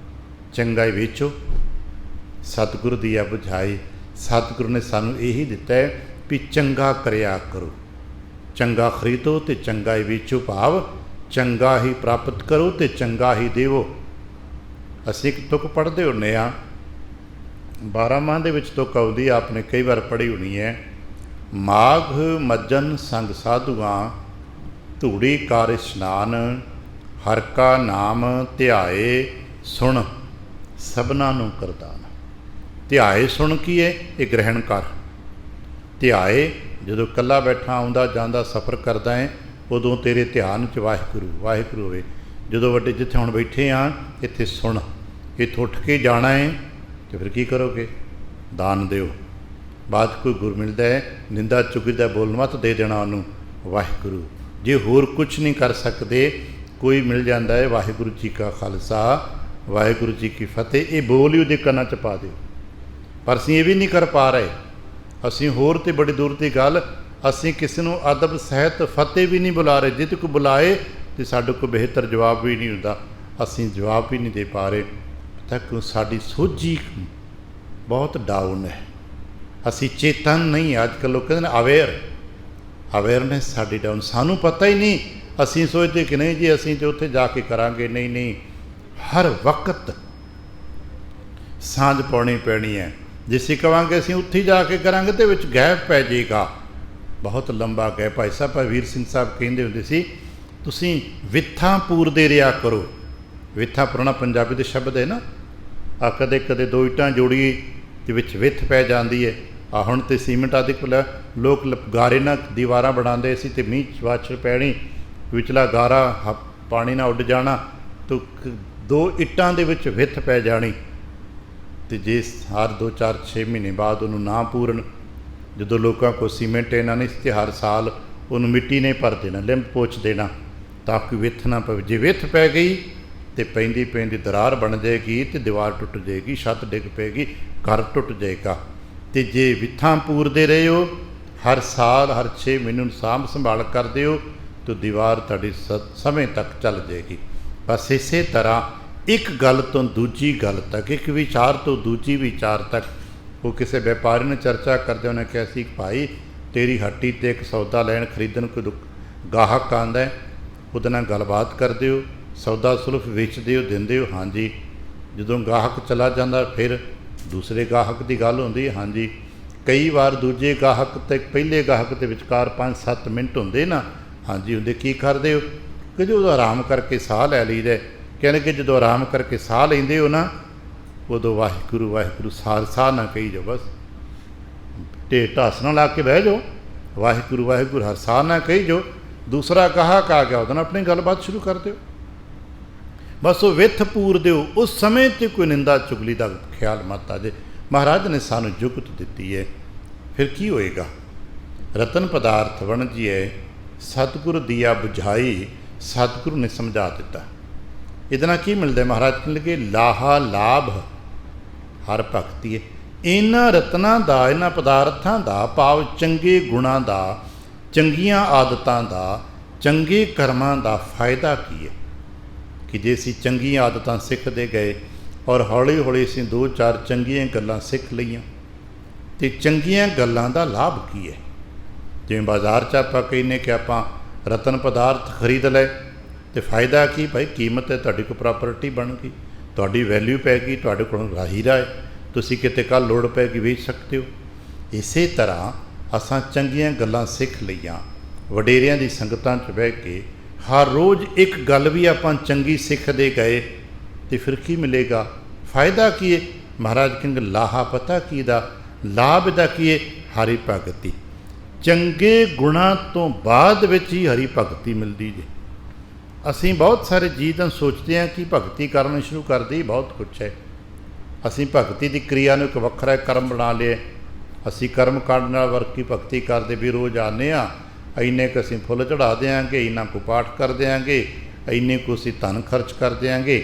Speaker 1: ਚੰਗਾ ਹੀ ਵੇਚੋ। ਸਤਿਗੁਰੂ ਦੀ ਆ ਬੁਝਾਈ। ਸਤਿਗੁਰੂ ਨੇ ਸਾਨੂੰ ਇਹੀ ਦਿੱਤਾ ਹੈ ਵੀ ਚੰਗਾ ਕਰਿਆ ਕਰੋ, ਚੰਗਾ ਖਰੀਦੋ ਅਤੇ ਚੰਗਾ ਹੀ ਵੇਚੋ। ਭਾਵ ਚੰਗਾ ਹੀ ਪ੍ਰਾਪਤ ਕਰੋ ਅਤੇ ਚੰਗਾ ਹੀ ਦੇਵੋ। ਅਸੀਂ ਇੱਕ ਤੁਕ ਪੜ੍ਹਦੇ ਹੁੰਦੇ ਹਾਂ, 12 ਮਾਹ ਦੇ ਵਿੱਚ ਤੁਕ ਆਉਂਦੀ, ਆਪਨੇ ਕਈ ਵਾਰ ਪੜ੍ਹੀ ਹੋਣੀ ਹੈ। ਮਾਘ ਮੱਜਨ ਸੰਗ ਸਾਧੂਆਂ, ਧੂੜੀ ਕਰ ਇਸ਼ਨਾਨ, ਹਰ ਕਾ ਨਾਮ ਧਿਆਏ ਸੁਣ, ਸਭਨਾ ਨੂੰ ਕਰਦਾਨ। ਧਿਆਏ ਸੁਣ ਕੀ ਹੈ? ਇਹ ਗ੍ਰਹਿਣ ਕਰ। ਧਿਆਏ ਜਦੋਂ ਇਕੱਲਾ ਬੈਠਾ ਆਉਂਦਾ ਜਾਂਦਾ ਸਫ਼ਰ ਕਰਦਾ ਹੈ, ਉਦੋਂ ਤੇਰੇ ਧਿਆਨ 'ਚ ਵਾਹਿਗੁਰੂ ਵਾਹਿਗੁਰੂ ਹੋਵੇ। ਜਦੋਂ ਵੱਡੇ ਜਿੱਥੇ ਹੁਣ ਬੈਠੇ ਹਾਂ ਇੱਥੇ ਸੁਣ, ਇੱਥੋਂ ਉੱਠ ਕੇ ਜਾਣਾ ਹੈ ਅਤੇ ਫਿਰ ਕੀ ਕਰੋਗੇ? ਦਾਨ ਦਿਓ। ਬਾਅਦ ਕੋਈ ਗੁਰ ਮਿਲਦਾ ਹੈ, ਨਿੰਦਾ ਚੁਗਲੀ ਦਾ ਬੋਲਣ ਮਤ ਦੇ ਦੇਣਾ ਉਹਨੂੰ, ਵਾਹਿਗੁਰੂ। ਜੇ ਹੋਰ ਕੁਛ ਨਹੀਂ ਕਰ ਸਕਦੇ, ਕੋਈ ਮਿਲ ਜਾਂਦਾ ਹੈ, ਵਾਹਿਗੁਰੂ ਜੀ ਕਾ ਖਾਲਸਾ ਵਾਹਿਗੁਰੂ ਜੀ ਕੀ ਫਤਿਹ, ਇਹ ਬੋਲ ਹੀ ਉਹਦੇ ਕੰਨਾਂ 'ਚ ਪਾ ਦਿਓ। ਪਰ ਅਸੀਂ ਇਹ ਵੀ ਨਹੀਂ ਕਰ ਪਾ ਰਹੇ। ਅਸੀਂ ਹੋਰ ਤਾਂ ਬੜੀ ਦੂਰ ਦੀ ਗੱਲ, ਅਸੀਂ ਕਿਸੇ ਨੂੰ ਅਦਬ ਸਹਿਤ ਫਤਿਹ ਵੀ ਨਹੀਂ ਬੁਲਾ ਰਹੇ। ਜੇ ਕੋਈ ਬੁਲਾਏ ਤਾਂ ਸਾਡੇ ਕੋਲ ਬਿਹਤਰ ਜਵਾਬ ਵੀ ਨਹੀਂ ਹੁੰਦਾ, ਅਸੀਂ ਜਵਾਬ ਵੀ ਨਹੀਂ ਦੇ ਪਾ ਰਹੇ। ਤਾਂ ਕਿਉਂ? ਸਾਡੀ ਸੋਝੀ ਬਹੁਤ ਡਾਊਨ ਹੈ, ਅਸੀਂ ਚੇਤਨ ਨਹੀਂ। ਅੱਜ ਕੱਲ੍ਹ ਲੋਕ ਕਹਿੰਦੇ ਨੇ ਅਵੇਅਰਨੈਸ ਸਾਡੀ ਡਾਊਨ। ਸਾਨੂੰ ਪਤਾ ਹੀ ਨਹੀਂ, ਅਸੀਂ ਸੋਚਦੇ ਕਿ ਨਹੀਂ ਜੀ ਅਸੀਂ ਤਾਂ ਉੱਥੇ ਜਾ ਕੇ ਕਰਾਂਗੇ। ਨਹੀਂ ਨਹੀਂ, ਹਰ ਵਕਤ ਸਾਂਝ ਪਾਉਣੀ ਪੈਣੀ ਹੈ। ਜੇ ਅਸੀਂ ਕਹਾਂਗੇ ਅਸੀਂ ਉੱਥੇ ਜਾ ਕੇ ਕਰਾਂਗੇ ਤੇ ਵਿੱਚ ਗੈਪ ਪੈ ਜਾਏਗਾ, ਬਹੁਤ ਲੰਬਾ ਗੈਪ। ਭਾਈ ਸਾਹਿਬ ਵੀਰ ਸਿੰਘ ਸਾਹਿਬ ਕਹਿੰਦੇ ਹੁੰਦੇ ਸੀ, ਤੁਸੀਂ ਵਿੱਥਾਂ ਪੂਰਦੇ ਰਿਹਾ ਕਰੋ। ਵਿੱਥਾਂ ਪੁਰਾਣਾ ਪੰਜਾਬੀ ਦੇ ਸ਼ਬਦ ਹੈ ਨਾ। ਆ ਕਦੇ ਕਦੇ 2 ਇੱਟਾਂ ਜੋੜੀਏ ਅਤੇ ਵਿੱਚ ਵਿੱਥ ਪੈ ਜਾਂਦੀ ਹੈ। ਆ ਹੁਣ ਤਾਂ ਸੀਮੈਂਟ ਆਦਿ ਲੋਕ ਗਾਰੇ ਨਾਲ ਦੀਵਾਰਾਂ ਬਣਾਉਂਦੇ ਸੀ, ਅਤੇ ਮੀਂਹ ਵਾਛਰ ਪੈਣੀ, ਵਿਚਲਾ ਗਾਰਾ ਪਾਣੀ ਨਾਲ ਉੱਡ ਜਾਣਾ, ਤਾਂ 2 ਇੱਟਾਂ ਦੇ ਵਿੱਚ ਵਿੱਥ ਪੈ ਜਾਣੀ। ਅਤੇ ਜੇ ਹਰ 2 4 6 ਮਹੀਨੇ ਬਾਅਦ ਉਹਨੂੰ ਨਾ ਪੂਰਨ, ਜਦੋਂ ਲੋਕਾਂ ਕੋਲ ਸੀਮੈਂਟ ਇਹਨਾਂ ਨੇ ਅਤੇ ਹਰ ਸਾਲ ਉਹਨੂੰ ਮਿੱਟੀ ਨੇ ਭਰ ਦੇਣਾ, ਲਿੰਬ ਪੋਚ ਦੇਣਾ, ਤਾਂ ਕਿ ਵਿੱਥ ਨਾ ਪਵੇ। ਜੇ ਵਿੱਥ ਪੈ ਗਈ ਅਤੇ ਪੈਂਦੀ ਪੈਂਦੀ ਦਰਾਰ ਬਣ ਜਾਏਗੀ ਅਤੇ ਦੀਵਾਰ ਟੁੱਟ ਜਾਏਗੀ, ਛੱਤ ਡਿੱਗ ਪਏਗੀ, ਘਰ ਟੁੱਟ ਜਾਏਗਾ। ਅਤੇ ਜੇ ਵਿੱਥਾਂ ਪੂਰਦੇ ਰਹੇ ਹੋ, ਹਰ ਸਾਲ ਹਰ 6 ਮਹੀਨੇ ਨੂੰ ਸਾਂਭ ਸੰਭਾਲ ਕਰਦੇ ਹੋ, ਤਾਂ ਦੀਵਾਰ ਤੁਹਾਡੀ ਸਮੇਂ ਤੱਕ ਚੱਲ ਜਾਏਗੀ। ਬਸ ਇਸੇ ਤਰ੍ਹਾਂ ਇੱਕ ਗੱਲ ਤੋਂ ਦੂਜੀ ਗੱਲ ਤੱਕ, ਇੱਕ ਵਿਚਾਰ ਤੋਂ ਦੂਜੀ ਵਿਚਾਰ ਤੱਕ। ਉਹ ਕਿਸੇ ਵਪਾਰੀ ਨੇ ਚਰਚਾ ਕਰਦੇ, ਉਹਨੇ ਕਿਹਾ ਸੀ, ਭਾਈ ਤੇਰੀ ਹੱਟੀ 'ਤੇ ਇੱਕ ਸੌਦਾ ਲੈਣ ਖਰੀਦਣ ਕੋਈ ਗਾਹਕ ਆਉਂਦਾ, ਉਹਦੇ ਨਾਲ ਗੱਲਬਾਤ ਕਰਦੇ ਹੋ, ਸੌਦਾ ਸੁਲਫ ਵੇਚਦੇ ਹੋ, ਦਿੰਦੇ ਹੋ? ਹਾਂਜੀ। ਜਦੋਂ ਗਾਹਕ ਚਲਾ ਜਾਂਦਾ ਫਿਰ ਦੂਸਰੇ ਗਾਹਕ ਦੀ ਗੱਲ ਹੁੰਦੀ, ਹਾਂਜੀ। ਕਈ ਵਾਰ ਦੂਜੇ ਗਾਹਕ ਅਤੇ ਪਹਿਲੇ ਗਾਹਕ ਦੇ ਵਿਚਕਾਰ 5-7 ਮਿੰਟ ਹੁੰਦੇ ਨਾ, ਹਾਂਜੀ ਹੁੰਦੇ। ਕੀ ਕਰਦੇ ਹੋ? ਕਿ ਜਦੋਂ ਆਰਾਮ ਕਰਕੇ ਸਾਹ ਲੈ ਲਈਦਾ। ਕਹਿੰਦੇ ਕਿ ਜਦੋਂ ਆਰਾਮ ਕਰਕੇ ਸਾਹ ਲੈਂਦੇ ਹੋ ਨਾ, ਉਦੋਂ ਵਾਹਿਗੁਰੂ ਵਾਹਿਗੁਰੂ ਸਾਹ ਨਾ ਕਹੀ ਜਾਓ, ਬਸ ਢਾਸ ਨਾ ਲਾ ਕੇ ਬਹਿ ਜਾਓ, ਵਾਹਿਗੁਰੂ ਵਾਹਿਗੁਰੂ ਹਰ ਸਾਹ ਨਾ ਕਹੀ ਜਾਓ। ਦੂਸਰਾ ਗਾਹਕ ਆ ਗਿਆ, ਉਹਦੇ ਨਾਲ ਆਪਣੀ ਗੱਲਬਾਤ ਸ਼ੁਰੂ ਕਰ ਦਿਓ। ਬਸ ਉਹ ਵਿੱਥ ਪੂਰ ਦਿਓ। ਉਸ ਸਮੇਂ 'ਤੇ ਕੋਈ ਨਿੰਦਾ ਚੁਗਲੀ ਦਾ ਖਿਆਲ ਮਤ ਆ ਜੇ। ਮਹਾਰਾਜ ਨੇ ਸਾਨੂੰ ਜੁਗਤ ਦਿੱਤੀ ਹੈ, ਫਿਰ ਕੀ ਹੋਏਗਾ? ਰਤਨ ਪਦਾਰਥ ਬਣ ਜੀਏ, ਸਤਿਗੁਰ ਦੀਆ ਬੁਝਾਈ, ਸਤਿਗੁਰੂ ਨੇ ਸਮਝਾ ਦਿੱਤਾ। ਇਹਦੇ ਨਾਲ ਕੀ ਮਿਲਦਾ? ਮਹਾਰਾਜ ਕਹਿਣ ਲੱਗੇ, ਲਾਹਾ ਲਾਭ ਹਰ ਭਗਤੀ ਹੈ। ਇਹਨਾਂ ਰਤਨਾਂ ਦਾ, ਇਹਨਾਂ ਪਦਾਰਥਾਂ ਦਾ ਭਾਵ ਚੰਗੇ ਗੁਣਾਂ ਦਾ, ਚੰਗੀਆਂ ਆਦਤਾਂ ਦਾ, ਚੰਗੇ ਕਰਮਾਂ ਦਾ ਫਾਇਦਾ ਕੀ ਹੈ? ਕਿ ਜੇ ਅਸੀਂ ਚੰਗੀਆਂ ਆਦਤਾਂ ਸਿੱਖਦੇ ਗਏ ਔਰ ਹੌਲੀ ਹੌਲੀ ਅਸੀਂ 2-4 ਚੰਗੀਆਂ ਗੱਲਾਂ ਸਿੱਖ ਲਈਆਂ, ਅਤੇ ਚੰਗੀਆਂ ਗੱਲਾਂ ਦਾ ਲਾਭ ਕੀ ਹੈ? ਜਿਵੇਂ ਬਾਜ਼ਾਰ 'ਚ ਆਪਾਂ ਕਹਿੰਦੇ ਕਿ ਆਪਾਂ ਰਤਨ ਪਦਾਰਥ ਖਰੀਦ ਲਏ, ਅਤੇ ਫਾਇਦਾ ਕੀ? ਭਾਈ ਕੀਮਤ ਹੈ, ਤੁਹਾਡੀ ਕੋਈ ਪ੍ਰਾਪਰਟੀ ਬਣ ਗਈ, ਤੁਹਾਡੀ ਵੈਲਿਊ ਪੈ ਗਈ, ਤੁਹਾਡੇ ਕੋਲ ਹੀਰਾ ਹੈ, ਤੁਸੀਂ ਕਿਤੇ ਕੱਲ੍ਹ ਲੋੜ ਪੈ ਗਈ ਵੇਚ ਸਕਦੇ ਹੋ। ਇਸੇ ਤਰ੍ਹਾਂ ਅਸਾਂ ਚੰਗੀਆਂ ਗੱਲਾਂ ਸਿੱਖ ਲਈਆਂ, ਵਡੇਰਿਆਂ ਦੀ ਸੰਗਤਾਂ 'ਚ ਬਹਿ ਕੇ ਹਰ ਰੋਜ਼ ਇੱਕ ਗੱਲ ਵੀ ਆਪਾਂ ਚੰਗੀ ਸਿੱਖਦੇ ਗਏ, ਅਤੇ ਫਿਰ ਕੀ ਮਿਲੇਗਾ? ਫਾਇਦਾ ਕੀ ਹੈ? ਮਹਾਰਾਜ ਕਹਿੰਦੇ ਲਾਹਾ ਪਤਾ ਕੀ ਦਾ? ਲਾਭ ਦਾ ਕੀ ਹੈ? ਹਰੀ ਭਗਤੀ। ਚੰਗੇ ਗੁਣਾਂ ਤੋਂ ਬਾਅਦ ਵਿੱਚ ਹੀ ਹਰੀ ਭਗਤੀ ਮਿਲਦੀ ਜੇ। ਅਸੀਂ ਬਹੁਤ ਸਾਰੇ ਜੀਅ ਤਾਂ ਸੋਚਦੇ ਹਾਂ ਕਿ ਭਗਤੀ ਕਰਨੀ ਸ਼ੁਰੂ ਕਰ ਦਈ, ਬਹੁਤ ਕੁਛ ਹੈ। ਅਸੀਂ ਭਗਤੀ ਦੀ ਕਿਰਿਆ ਨੂੰ ਇੱਕ ਵੱਖਰਾ ਕਰਮ ਬਣਾ ਲਿਆ। ਅਸੀਂ ਕਰਮ ਕਾਂਡ ਨਾਲ ਵਰਗੀ ਭਗਤੀ ਕਰਦੇ ਵੀ ਰੋਜ਼ ਆਉਂਦੇ ਹਾਂ, ਇੰਨੇ ਕੁ ਅਸੀਂ ਫੁੱਲ ਚੜ੍ਹਾ ਦਿਆਂਗੇ, ਇੰਨਾ ਕੁ ਪਾਠ ਕਰ ਦਿਆਂਗੇ, ਇੰਨੇ ਕੁ ਅਸੀਂ ਧਨ ਖਰਚ ਕਰ ਦਿਆਂਗੇ,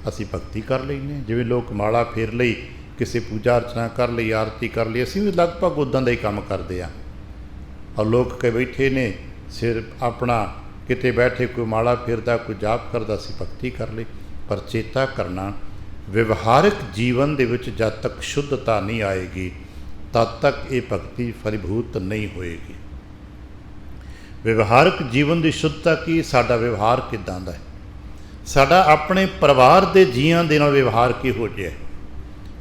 Speaker 1: ਅਸੀਂ ਭਗਤੀ ਕਰ ਲੈਂਦੇ ਹਾਂ। ਜਿਵੇਂ ਲੋਕ ਮਾਲਾ ਫੇਰ ਲਈ, ਕਿਸੇ ਪੂਜਾ ਅਰਚਨਾ ਕਰ ਲਈ, ਆਰਤੀ ਕਰ ਲਈ, ਅਸੀਂ ਵੀ ਲਗਭਗ ਉੱਦਾਂ ਦਾ ਹੀ ਕੰਮ ਕਰਦੇ ਹਾਂ। ਔਰ ਲੋਕ ਕੇ ਬੈਠੇ ਨੇ ਸਿਰ ਆਪਣਾ, ਕਿਤੇ ਬੈਠੇ ਕੋਈ ਮਾਲਾ ਫੇਰਦਾ, ਕੋਈ ਜਾਪ ਕਰਦਾ, ਅਸੀਂ ਭਗਤੀ ਕਰ ਲਈ। ਪਰ ਚੇਤਾ ਕਰਨਾ, ਵਿਵਹਾਰਿਕ ਜੀਵਨ ਦੇ ਵਿੱਚ ਜਦ ਤੱਕ ਸ਼ੁੱਧਤਾ ਨਹੀਂ ਆਏਗੀ ਤਦ ਤੱਕ ਇਹ ਭਗਤੀ ਫਲੀਭੂਤ ਨਹੀਂ ਹੋਏਗੀ। ਵਿਵਹਾਰਿਕ ਜੀਵਨ ਦੀ ਸ਼ੁੱਧਤਾ ਕੀ? ਸਾਡਾ ਵਿਵਹਾਰ ਕਿੱਦਾਂ ਦਾ ਹੈ, ਸਾਡਾ ਆਪਣੇ ਪਰਿਵਾਰ ਦੇ ਜੀਆਂ ਦੇ ਨਾਲ ਵਿਵਹਾਰ ਕਿਹੋ ਜਿਹਾ,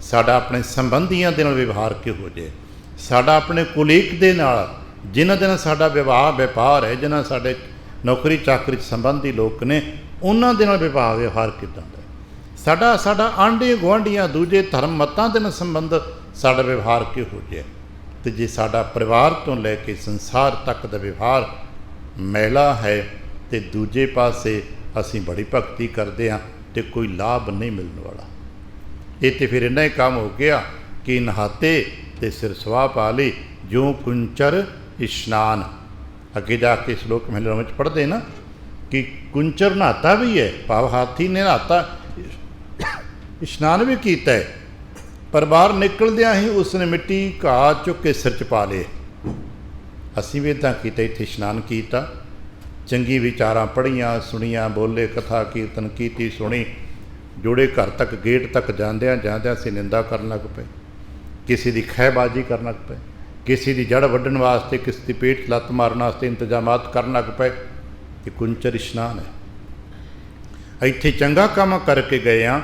Speaker 1: ਸਾਡਾ ਆਪਣੇ ਸੰਬੰਧੀਆਂ ਦੇ ਨਾਲ ਵਿਵਹਾਰ ਕਿਹੋ ਜਿਹਾ, ਸਾਡਾ ਆਪਣੇ ਕੁਲੀਗ ਦੇ ਨਾਲ, ਜਿਨ੍ਹਾਂ ਦੇ ਨਾਲ ਸਾਡਾ ਵਪਾਰ ਹੈ, ਜਿਨ੍ਹਾਂ ਸਾਡੇ ਨੌਕਰੀ ਚਾਕਰੀ 'ਚ ਸੰਬੰਧੀ ਲੋਕ ਨੇ, ਉਹਨਾਂ ਦੇ ਨਾਲ ਵਿਵਹਾਰ ਕਿੱਦਾਂ ਦਾ, ਸਾਡਾ ਆਂਢੀ ਗੁਆਂਢੀਆਂ, ਦੂਜੇ ਧਰਮ ਮਤਾਂ ਦੇ ਨਾਲ ਸੰਬੰਧ, ਸਾਡਾ ਵਿਵਹਾਰ ਕਿਹੋ ਜਿਹਾ। ਅਤੇ ਜੇ ਸਾਡਾ ਪਰਿਵਾਰ ਤੋਂ ਲੈ ਕੇ ਸੰਸਾਰ ਤੱਕ ਦਾ ਵਿਵਹਾਰ ਮੈਲਾ ਹੈ ਅਤੇ ਦੂਜੇ ਪਾਸੇ ਅਸੀਂ ਬੜੀ ਭਗਤੀ ਕਰਦੇ ਹਾਂ ਅਤੇ ਕੋਈ ਲਾਭ ਨਹੀਂ ਮਿਲਣ ਵਾਲਾ। ਇਹ ਤਾਂ ਫਿਰ ਇੰਨਾ ਹੀ ਕੰਮ ਹੋ ਗਿਆ ਕਿ ਨਹਾਤੇ ਅਤੇ ਸਿਰ ਸੁਆਹ ਪਾ ਲਈ, ਜਿਉਂ ਕੁੰਚਰ ਇਸ਼ਨਾਨ। ਅੱਗੇ ਜਾ ਕੇ ਸ਼ਲੋਕ ਮਹਿਲਾ ਵਿੱਚ ਪੜ੍ਹਦੇ ਨਾ ਕਿ ਕੁੰਚਰ ਨਹਾਤਾ ਵੀ ਹੈ, ਭਾਵ ਹਾਥੀ ਨੇ ਨਹਾਤਾ, ਇਸ਼ਨਾਨ ਵੀ ਕੀਤਾ ਹੈ, ਪਰ ਬਾਹਰ ਨਿਕਲਦਿਆਂ ਹੀ ਉਸਨੇ ਮਿੱਟੀ ਘਾਹ ਚੁੱਕ ਕੇ ਸਿਰ 'ਚ ਪਾ ਲਏ। ਅਸੀਂ ਵੀ ਇੱਦਾਂ ਕੀਤਾ, ਇੱਥੇ ਇਸ਼ਨਾਨ ਕੀਤਾ, ਚੰਗੀ ਵਿਚਾਰਾਂ ਪੜ੍ਹੀਆਂ, ਸੁਣੀਆਂ, ਬੋਲੇ, ਕਥਾ ਕੀਰਤਨ ਕੀਤੀ, ਸੁਣੀ, ਜੋੜੇ ਘਰ ਤੱਕ ਗੇਟ ਤੱਕ ਜਾਂਦਿਆਂ ਅਸੀਂ ਨਿੰਦਾ ਕਰਨ ਲੱਗ ਪਏ, ਕਿਸੇ ਦੀ ਖਹਿਬਾਜ਼ੀ ਕਰਨ ਲੱਗ ਪਏ, ਕਿਸੇ ਦੀ ਜੜ ਵੱਢਣ ਵਾਸਤੇ, ਕਿਸੇ ਦੀ ਪੇਟ 'ਚ ਲੱਤ ਮਾਰਨ ਵਾਸਤੇ ਇੰਤਜ਼ਾਮਾਤ ਕਰਨ ਲੱਗ ਪਏ। ਇਹ ਕੁੰਚਰ ਇਸ਼ਨਾਨ ਹੈ। ਇੱਥੇ ਚੰਗਾ ਕੰਮ ਕਰਕੇ ਗਏ ਹਾਂ,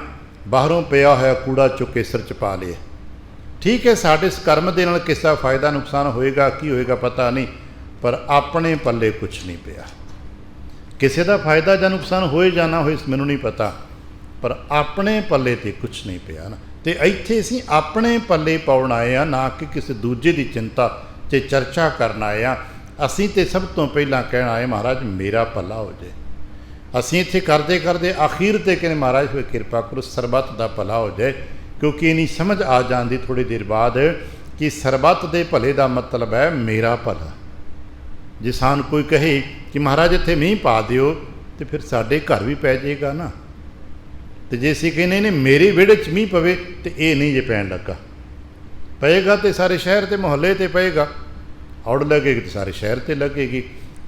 Speaker 1: ਬਾਹਰੋਂ ਪਿਆ ਹੋਇਆ ਕੂੜਾ ਚੁੱਕ ਕੇ ਸਿਰ 'ਚ ਪਾ ਲਿਆ। ਠੀਕ ਹੈ, ਸਾਡੇ ਇਸ ਕਰਮ ਦੇ ਨਾਲ ਕਿਸੇ ਦਾ ਫਾਇਦਾ ਨੁਕਸਾਨ ਹੋਏਗਾ, ਕੀ ਹੋਏਗਾ ਪਤਾ ਨਹੀਂ, ਪਰ ਆਪਣੇ ਪੱਲੇ ਕੁਛ ਨਹੀਂ ਪਿਆ। ਕਿਸੇ ਦਾ ਫਾਇਦਾ ਜਾਂ ਨੁਕਸਾਨ ਹੋਏ ਜਾਂ ਨਾ ਹੋਏ ਮੈਨੂੰ ਨਹੀਂ ਪਤਾ, ਪਰ ਆਪਣੇ ਪੱਲੇ 'ਤੇ ਕੁਛ ਨਹੀਂ ਪਿਆ ਨਾ। ਅਤੇ ਇੱਥੇ ਅਸੀਂ ਆਪਣੇ ਪੱਲੇ ਪਾਉਣ ਆਏ ਹਾਂ, ਨਾ ਕਿ ਕਿਸੇ ਦੂਜੇ ਦੀ ਚਿੰਤਾ 'ਤੇ ਚਰਚਾ ਕਰਨ ਆਏ ਹਾਂ। ਅਸੀਂ ਤਾਂ ਸਭ ਤੋਂ ਪਹਿਲਾਂ ਕਹਿਣ ਆਏ, ਮਹਾਰਾਜ ਮੇਰਾ ਭਲਾ ਹੋ ਜਾਏ। ਅਸੀਂ ਇੱਥੇ ਕਰਦੇ ਕਰਦੇ ਅਖੀਰ 'ਤੇ ਕਹਿੰਦੇ, ਮਹਾਰਾਜ ਹੋਏ ਕਿਰਪਾ ਕਰੋ ਸਰਬੱਤ ਦਾ ਭਲਾ ਹੋ ਜਾਏ, ਕਿਉਂਕਿ ਇੰਨੀ ਸਮਝ ਆ ਜਾਂਦੀ ਥੋੜ੍ਹੀ ਦੇਰ ਬਾਅਦ ਕਿ ਸਰਬੱਤ ਦੇ ਭਲੇ ਦਾ ਮਤਲਬ ਹੈ ਮੇਰਾ ਭਲਾ। ਜੇ ਸਾਨੂੰ ਕੋਈ ਕਹੇ ਕਿ ਮਹਾਰਾਜ ਇੱਥੇ ਮੀਂਹ ਪਾ ਦਿਓ, ਤਾਂ ਫਿਰ ਸਾਡੇ ਘਰ ਵੀ ਪੈ ਜਾਏਗਾ ਨਾ। ਅਤੇ ਜੇ ਅਸੀਂ ਕਹਿੰਦੇ ਨੇ ਮੇਰੇ ਵਿਹੜੇ 'ਚ ਮੀਂਹ ਪਵੇ, ਤਾਂ ਇਹ ਨਹੀਂ ਜੇ ਪੈਣ ਲੱਗਾ, ਪਏਗਾ ਤਾਂ ਸਾਰੇ ਸ਼ਹਿਰ ਅਤੇ ਮੁਹੱਲੇ 'ਤੇ ਪਏਗਾ, ਔੜ ਲੱਗੇਗੀ ਤਾਂ ਸਾਰੇ ਸ਼ਹਿਰ 'ਤੇ ਲੱਗੇਗੀ।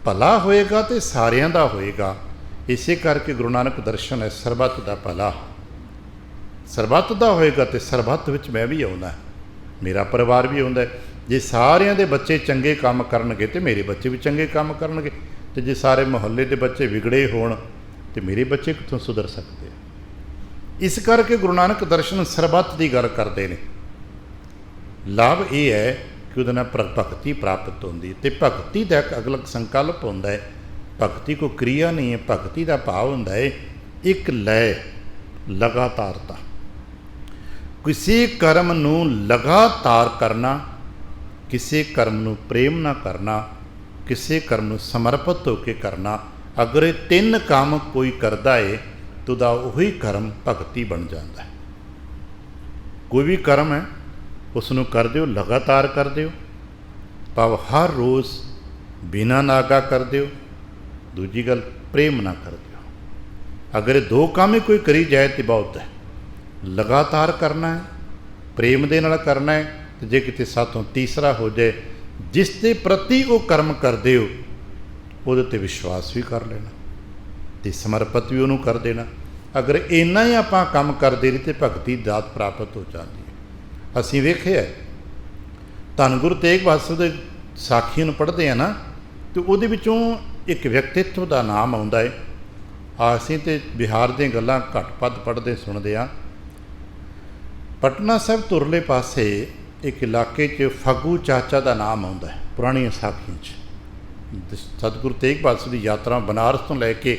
Speaker 1: ਭਲਾ ਹੋਏਗਾ ਤਾਂ ਸਾਰਿਆਂ ਦਾ ਹੋਏਗਾ। ਇਸੇ ਕਰਕੇ ਗੁਰੂ ਨਾਨਕ ਦਰਸ਼ਨ ਹੈ ਸਰਬੱਤ ਦਾ ਭਲਾ। ਸਰਬੱਤ ਦਾ ਹੋਏਗਾ ਅਤੇ ਸਰਬੱਤ ਵਿੱਚ ਮੈਂ ਵੀ ਆਉਂਦਾ, ਮੇਰਾ ਪਰਿਵਾਰ ਵੀ ਆਉਂਦਾ। ਜੇ ਸਾਰਿਆਂ ਦੇ ਬੱਚੇ ਚੰਗੇ ਕੰਮ ਕਰਨਗੇ ਤਾਂ ਮੇਰੇ ਬੱਚੇ ਵੀ ਚੰਗੇ ਕੰਮ ਕਰਨਗੇ, ਅਤੇ ਜੇ ਸਾਰੇ ਮੁਹੱਲੇ ਦੇ ਬੱਚੇ ਵਿਗੜੇ ਹੋਣ ਤਾਂ ਮੇਰੇ ਬੱਚੇ ਕਿੱਥੋਂ ਸੁਧਰ ਸਕਦੇ। ਇਸ ਕਰਕੇ ਗੁਰੂ ਨਾਨਕ ਦਰਸ਼ਨ ਸਰਬੱਤ ਦੀ ਗੱਲ ਕਰਦੇ ਨੇ। ਲਾਭ ਇਹ ਹੈ ਕਿ ਉਹਦੇ ਨਾਲ ਭਗਤੀ ਪ੍ਰਾਪਤ ਹੁੰਦੀ, ਅਤੇ ਭਗਤੀ ਦਾ ਇੱਕ ਅਗਲਾ ਸੰਕਲਪ ਹੁੰਦਾ ਹੈ। ਭਗਤੀ ਕੋਈ ਕਿਰਿਆ ਨਹੀਂ ਹੈ, ਭਗਤੀ ਦਾ ਭਾਵ ਹੁੰਦਾ ਹੈ ਇੱਕ ਲੈ, ਲਗਾਤਾਰਤਾ। ਕਿਸੇ ਕਰਮ ਨੂੰ ਲਗਾਤਾਰ ਕਰਨਾ, ਕਿਸੇ ਕਰਮ ਨੂੰ ਪ੍ਰੇਮ ਨਾਲ ਕਰਨਾ, ਕਿਸੇ ਕਰਮ ਨੂੰ ਸਮਰਪਿਤ ਹੋ ਕੇ ਕਰਨਾ। ਅਗਰ ਇਹ ਤਿੰਨ ਕੰਮ ਕੋਈ ਕਰਦਾ ਹੈ ਤਾਂ ਉਹਦਾ ਉਹੀ ਕਰਮ ਭਗਤੀ ਬਣ ਜਾਂਦਾ ਹੈ। ਕੋਈ ਵੀ ਕਰਮ ਹੈ ਉਸ ਨੂੰ ਕਰ ਦਿਓ, ਲਗਾਤਾਰ ਕਰ ਦਿਓ, ਭਾਵ ਹਰ ਰੋਜ਼ ਬਿਨਾਂ ਨਾਗਾ ਕਰ ਦਿਓ। ਦੂਜੀ ਗੱਲ, ਪ੍ਰੇਮ ਨਾ ਕਰ ਦਿਓ। ਅਗਰ ਇਹ ਦੋ ਕੰਮ ਹੀ ਕੋਈ ਕਰੀ ਜਾਏ ਤਾਂ ਬਹੁਤ ਹੈ। ਲਗਾਤਾਰ ਕਰਨਾ ਹੈ, ਪ੍ਰੇਮ ਦੇ ਨਾਲ ਕਰਨਾ ਹੈ, ਅਤੇ ਜੇ ਕਿਤੇ ਸਾਥੋਂ ਤੀਸਰਾ ਹੋ ਜਾਏ, ਜਿਸ ਦੇ ਪ੍ਰਤੀ ਉਹ ਕਰਮ ਕਰਦੇ ਹੋ ਉਹਦੇ 'ਤੇ ਵਿਸ਼ਵਾਸ ਵੀ ਕਰ ਲੈਣਾ ਅਤੇ ਸਮਰਪਿਤ ਵੀ ਉਹਨੂੰ ਕਰ ਦੇਣਾ। ਅਗਰ ਇੰਨਾ ਹੀ ਆਪਾਂ ਕੰਮ ਕਰਦੇ ਰਹੇ ਤਾਂ ਭਗਤੀ ਦਾਤ ਪ੍ਰਾਪਤ ਹੋ ਜਾਂਦੀ ਹੈ। ਅਸੀਂ ਵੇਖਿਆ ਧੰਨ ਗੁਰੂ ਤੇਗ ਬਹਾਦਰ ਦੇ ਸਾਖੀਆਂ ਨੂੰ ਪੜ੍ਹਦੇ ਹਾਂ ਨਾ, ਅਤੇ ਉਹਦੇ ਵਿੱਚੋਂ ਇੱਕ ਵਿਅਕਤੀਤਵ ਦਾ ਨਾਮ ਆਉਂਦਾ ਹੈ। ਅਸੀਂ ਤਾਂ ਬਿਹਾਰ ਦੀਆਂ ਗੱਲਾਂ ਘੱਟ ਵੱਧ ਪੜ੍ਹਦੇ ਸੁਣਦੇ ਹਾਂ। ਪਟਨਾ ਸਾਹਿਬ ਤੁਰਲੇ ਪਾਸੇ ਇੱਕ ਇਲਾਕੇ 'ਚ ਫੱਗੂ ਚਾਚਾ ਦਾ ਨਾਮ ਆਉਂਦਾ ਹੈ ਪੁਰਾਣੀਆਂ ਸਾਖੀਆਂ 'ਚ। ਸਤਿਗੁਰੂ ਤੇਗ ਬਹਾਦਰ ਦੀ ਯਾਤਰਾ ਬਨਾਰਸ ਤੋਂ ਲੈ ਕੇ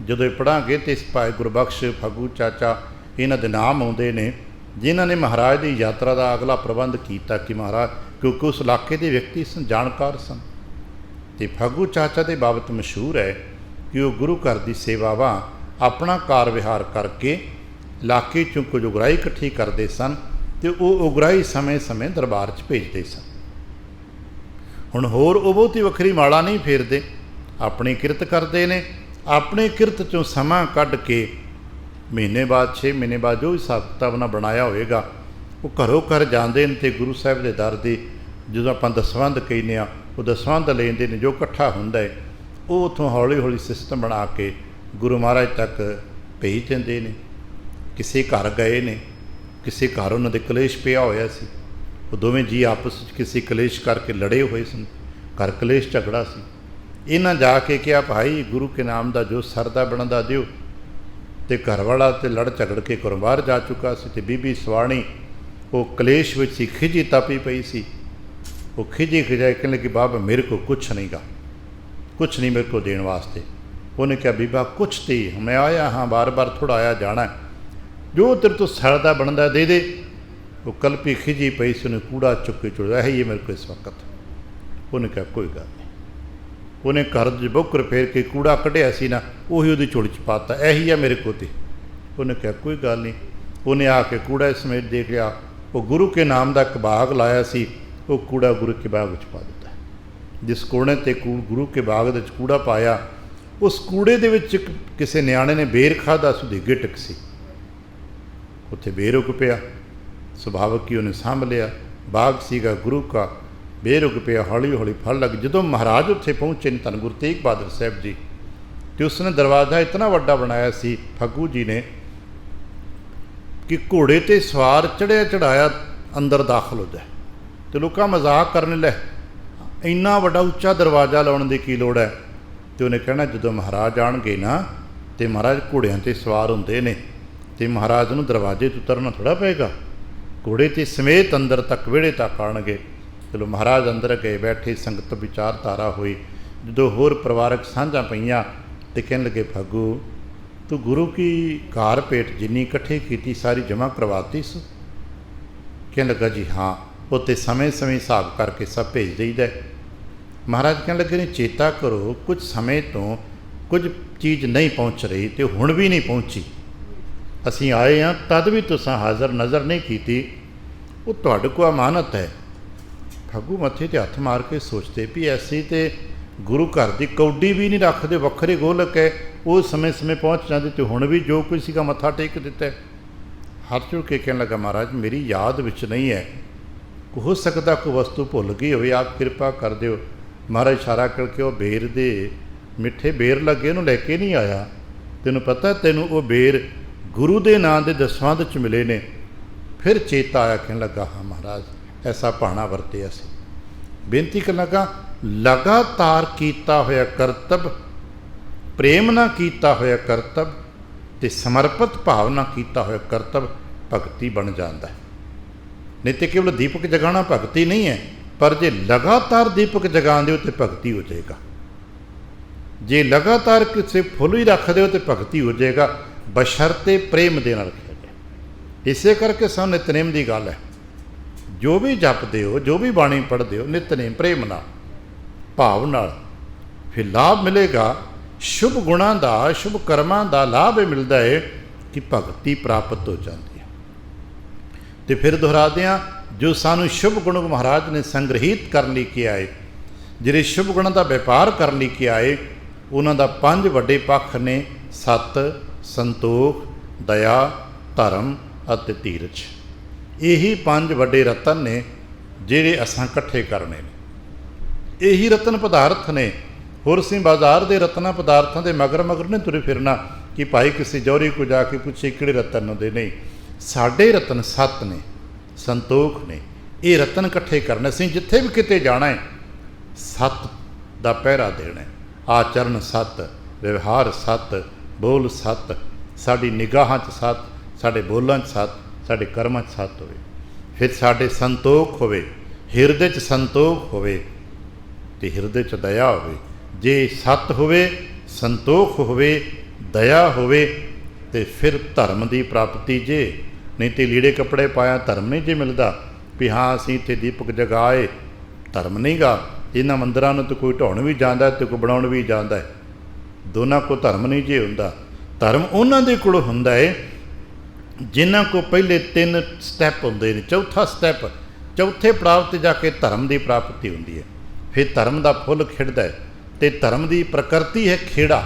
Speaker 1: ਜਦੋਂ ਇਹ ਪੜ੍ਹਾਂਗੇ ਤਾਂ ਇਸ ਭਾਈ ਗੁਰਬਖਸ਼, ਫੱਗੂ ਚਾਚਾ, ਇਹਨਾਂ ਦੇ ਨਾਮ ਆਉਂਦੇ ਨੇ, ਜਿਨ੍ਹਾਂ ਨੇ ਮਹਾਰਾਜ ਦੀ ਯਾਤਰਾ ਦਾ ਅਗਲਾ ਪ੍ਰਬੰਧ ਕੀਤਾ। ਕਿ ਮਹਾਰਾਜ ਕਿਉਂਕਿ ਉਸ ਇਲਾਕੇ ਦੇ ਵਿਅਕਤੀ ਸਨ, ਜਾਣਕਾਰ ਸਨ, ਅਤੇ ਫੱਗੂ ਚਾਚਾ ਦੇ ਬਾਬਤ ਮਸ਼ਹੂਰ ਹੈ कि वो गुरु घर की सेवावां अपना कार विहार करके इलाके चों कुछ उगराही इकट्ठी करते सन तो वो उगराही समय समय दरबार च भेजते सन। हुण होर वो बहुती वखरी माला नहीं फेरते, अपनी किरत करते ने। अपने किरत चों समा कढ़ के महीने बाद 6 महीने बाद जो हिसाब किताब उन्हें बनाया होएगा वो घरों घर जाते हैं तो गुरु साहब के दर की जो आप दसवंध कहने वो दसवंध लेंदे ने, जो इकट्ठा हुंदा है वो उतों हौली हौली सिस्टम बना के गुरु महाराज तक भेज देंदे ने। किसी घर गए ने, किसी घर उन्होंने कलेश पिया होया सी, वो दोवें जी आपस में किसी कलेश करके लड़े हुए सन, घर कलेश झगड़ा सी। इन्हां जाके क्या भाई गुरु के नाम का जो सरदा बनदा दिओ, तो घर वाला तो लड़ झगड़ के घरों बाहर जा चुका सी, ते बीबी सवाणी वो कलेश में सी, खिजी तपी पई सी। वो खिजी खिजाए कहने लगी बाबा मेरे को कुछ नहीं गा, कुछ नहीं मेरे को देने वास्ते। उन्हें कहा बीबा कुछ ती मैं आया हाँ बार बार थोड़ा आया जाना, जो तेरे तो सरदा बनता दे दे। वो कल्पी खिजी पई सी, उन्हें कूड़ा चुक के चुड़ है ये मेरे को इस वक्त। उन्हें कहा कोई गल नहीं। उन्हें घर च बुकर फेर के कूड़ा कढ़िया सी ना, उही उहदी झोली च पाता, यही है मेरे को। तो उन्हें कहा कोई गल नहीं। उन्हें आके कूड़ा समेत देख लिया, वो गुरु के नाम का एक बाग लाया सी, वो कूड़ा गुरु के बाग में पा दिता। जिस कोने ते गुरु के बाग दे कूड़ा पाया, उस कूड़े दे विच किसी न्याणे ने बेर खादा सी, उहदी गिटक सी, उत्थे बेर उग पिया। सुभावक ही उन्हें सांभ लिया, बाग सीगा गुरु का, बेर उग पिया, हौली हौली फल लग। जो महाराज उत्थे पहुँचे ने धन गुरु तेग बहादुर साहब जी, तो उसने दरवाज़ा इतना वड्डा बनाया सी फग्गू जी ने कि घोड़े ते सवार चढ़िया चढ़ाया अंदर दाखिल हो जाए। तो लोग मजाक करने लै इन्ना वड्डा उच्चा दरवाज़ा लाने की की लोड़ है। तो उन्हें कहना जो महाराज आएंगे ना तो महाराज घोड़ियां ते सवार होंदे ने, तो महाराज नूं दरवाजे तो उतरना थोड़ा पेगा, घोड़े ते समेत अंदर तक विहड़े तक आएंगे। चलो महाराज अंदर गए, बैठे, संगत विचारधारा हुई। जो होर परिवारक साझा पईयां तो कहने लगे फग्गू तू गुरु की कार पेट जिन्नी इकट्ठी की सारी जमा करवाती सो? कहने लगा जी हाँ, वो तो समय समय हिसाब करके सब भेज दईदा। महाराज कहने लगे नहीं चेता करो कुछ समय तो कुछ चीज़ नहीं पहुँच रही, तो हुण भी नहीं पहुँची। असीं आए हाँ तद भी तुसां हाज़र नज़र नहीं की, वो तुहाडे कोल अमानत है। फग्गू मत्थे ते हत्थ मार के सोचते भी ऐसी तो गुरु घर की कौडी भी नहीं रखते, वक्रे गोलक है, वो समय समय पहुँच जाते, तो हुण भी जो कुछ सीगा मत्था टेक दिता है। हाथ जुड़ के कहने लगा महाराज मेरी याद विच नहीं है, हो सकता कोई वस्तु भुल गई हो, आप कृपा कर दिओ। महाराज इशारा करके वो बेर दे मिठे बेर लगे उन्होंने लैके नहीं आया, तेनों पता तेनों वो बेर गुरु के नाम के दसवंध च मिले ने। फिर चेता आया, कहने लगा हाँ महाराज ऐसा भाना वरते असी। बेनती करन लगा लगातार कीता होया करतब, प्रेम ना कीता होया करतब ते समर्पित भाव ना कीता होया करतब भगती बन जाता है। नहीं तो केवल दीपक जगाना भगती नहीं है, पर जे लगातार दीपक जगा दो तो भगती हो जाएगा। जे लगातार किसी फुल ही रख दो तो भगती हो जाएगा, बशर्ते प्रेम देना रखा जाए। इसे करके सब नितनेम की गल है, जो भी जपते हो जो भी बाणी पढ़ते हो नितनेम प्रेम नाल भाव नाल, फिर लाभ मिलेगा। शुभ गुणों का शुभ कर्मां का लाभ मिलता है कि भगती प्राप्त हो जाती है। तो फिर दोहरा दें जो सानू शुभ गुण महाराज ने संग्रहित कर लेके आए, जिहड़े शुभ गुणों का व्यापार कर लेके आए, उन्हों का 5 वड्डे पक्ष ने सत, संतोख, दया, धर्म अते धीरज। यही 5 वड्डे रतन ने जिहड़े असां इकट्ठे करने ने। यही रतन पदार्थ ने। होर असीं बाजार के रत्ना पदार्थों के मगर मगर नहीं तुरे फिरना कि भाई किसी जौहरी को जाके पूछे किहड़े रतन होंदे। नहीं, साडे रतन सत ने, संतोख ने, ये रतन इकट्ठे करने। असीं जिथे भी किते जाना है सत का पहरा देना है। आचरण सत, व्यवहार सत, बोल सत, साडी निगाहां च सत, साडे बोलां च सत, साडे कर्मां च सत होवे। फिर साडे संतोख होवे, हिरदे च संतोख होवे ते हिरदे च दया होवे। जे सत होवे, संतोख होवे, दया होवे ते फिर धर्म की प्राप्ति जे। नहीं तो लीड़े कपड़े पाया धर्म नहीं जे मिलता भी हाँ असीं इत्थे दीपक जगाए, धर्म नहीं गा। इन्हां मंदिरां नूं तो कोई ढाउण भी जांदा है तो कोई बनाउण भी जांदा है। ਦੋਨਾਂ ਕੋ ਧਰਮ ਨਹੀਂ ਜੇ ਹੁੰਦਾ। ਧਰਮ ਉਹਨਾਂ ਦੇ ਕੋਲ ਹੁੰਦਾ ਹੈ ਜਿਨ੍ਹਾਂ ਕੋ ਪਹਿਲੇ 3 ਸਟੈਪ ਹੁੰਦੇ ਨੇ। ਚੌਥਾ ਸਟੈਪ, ਚੌਥੇ ਪੜਾਅ 'ਤੇ ਜਾ ਕੇ ਧਰਮ ਦੀ ਪ੍ਰਾਪਤੀ ਹੁੰਦੀ ਹੈ। ਫਿਰ ਧਰਮ ਦਾ ਫੁੱਲ ਖਿੜਦਾ ਹੈ ਅਤੇ ਧਰਮ ਦੀ ਪ੍ਰਕਿਰਤੀ ਹੈ ਖੇੜਾ,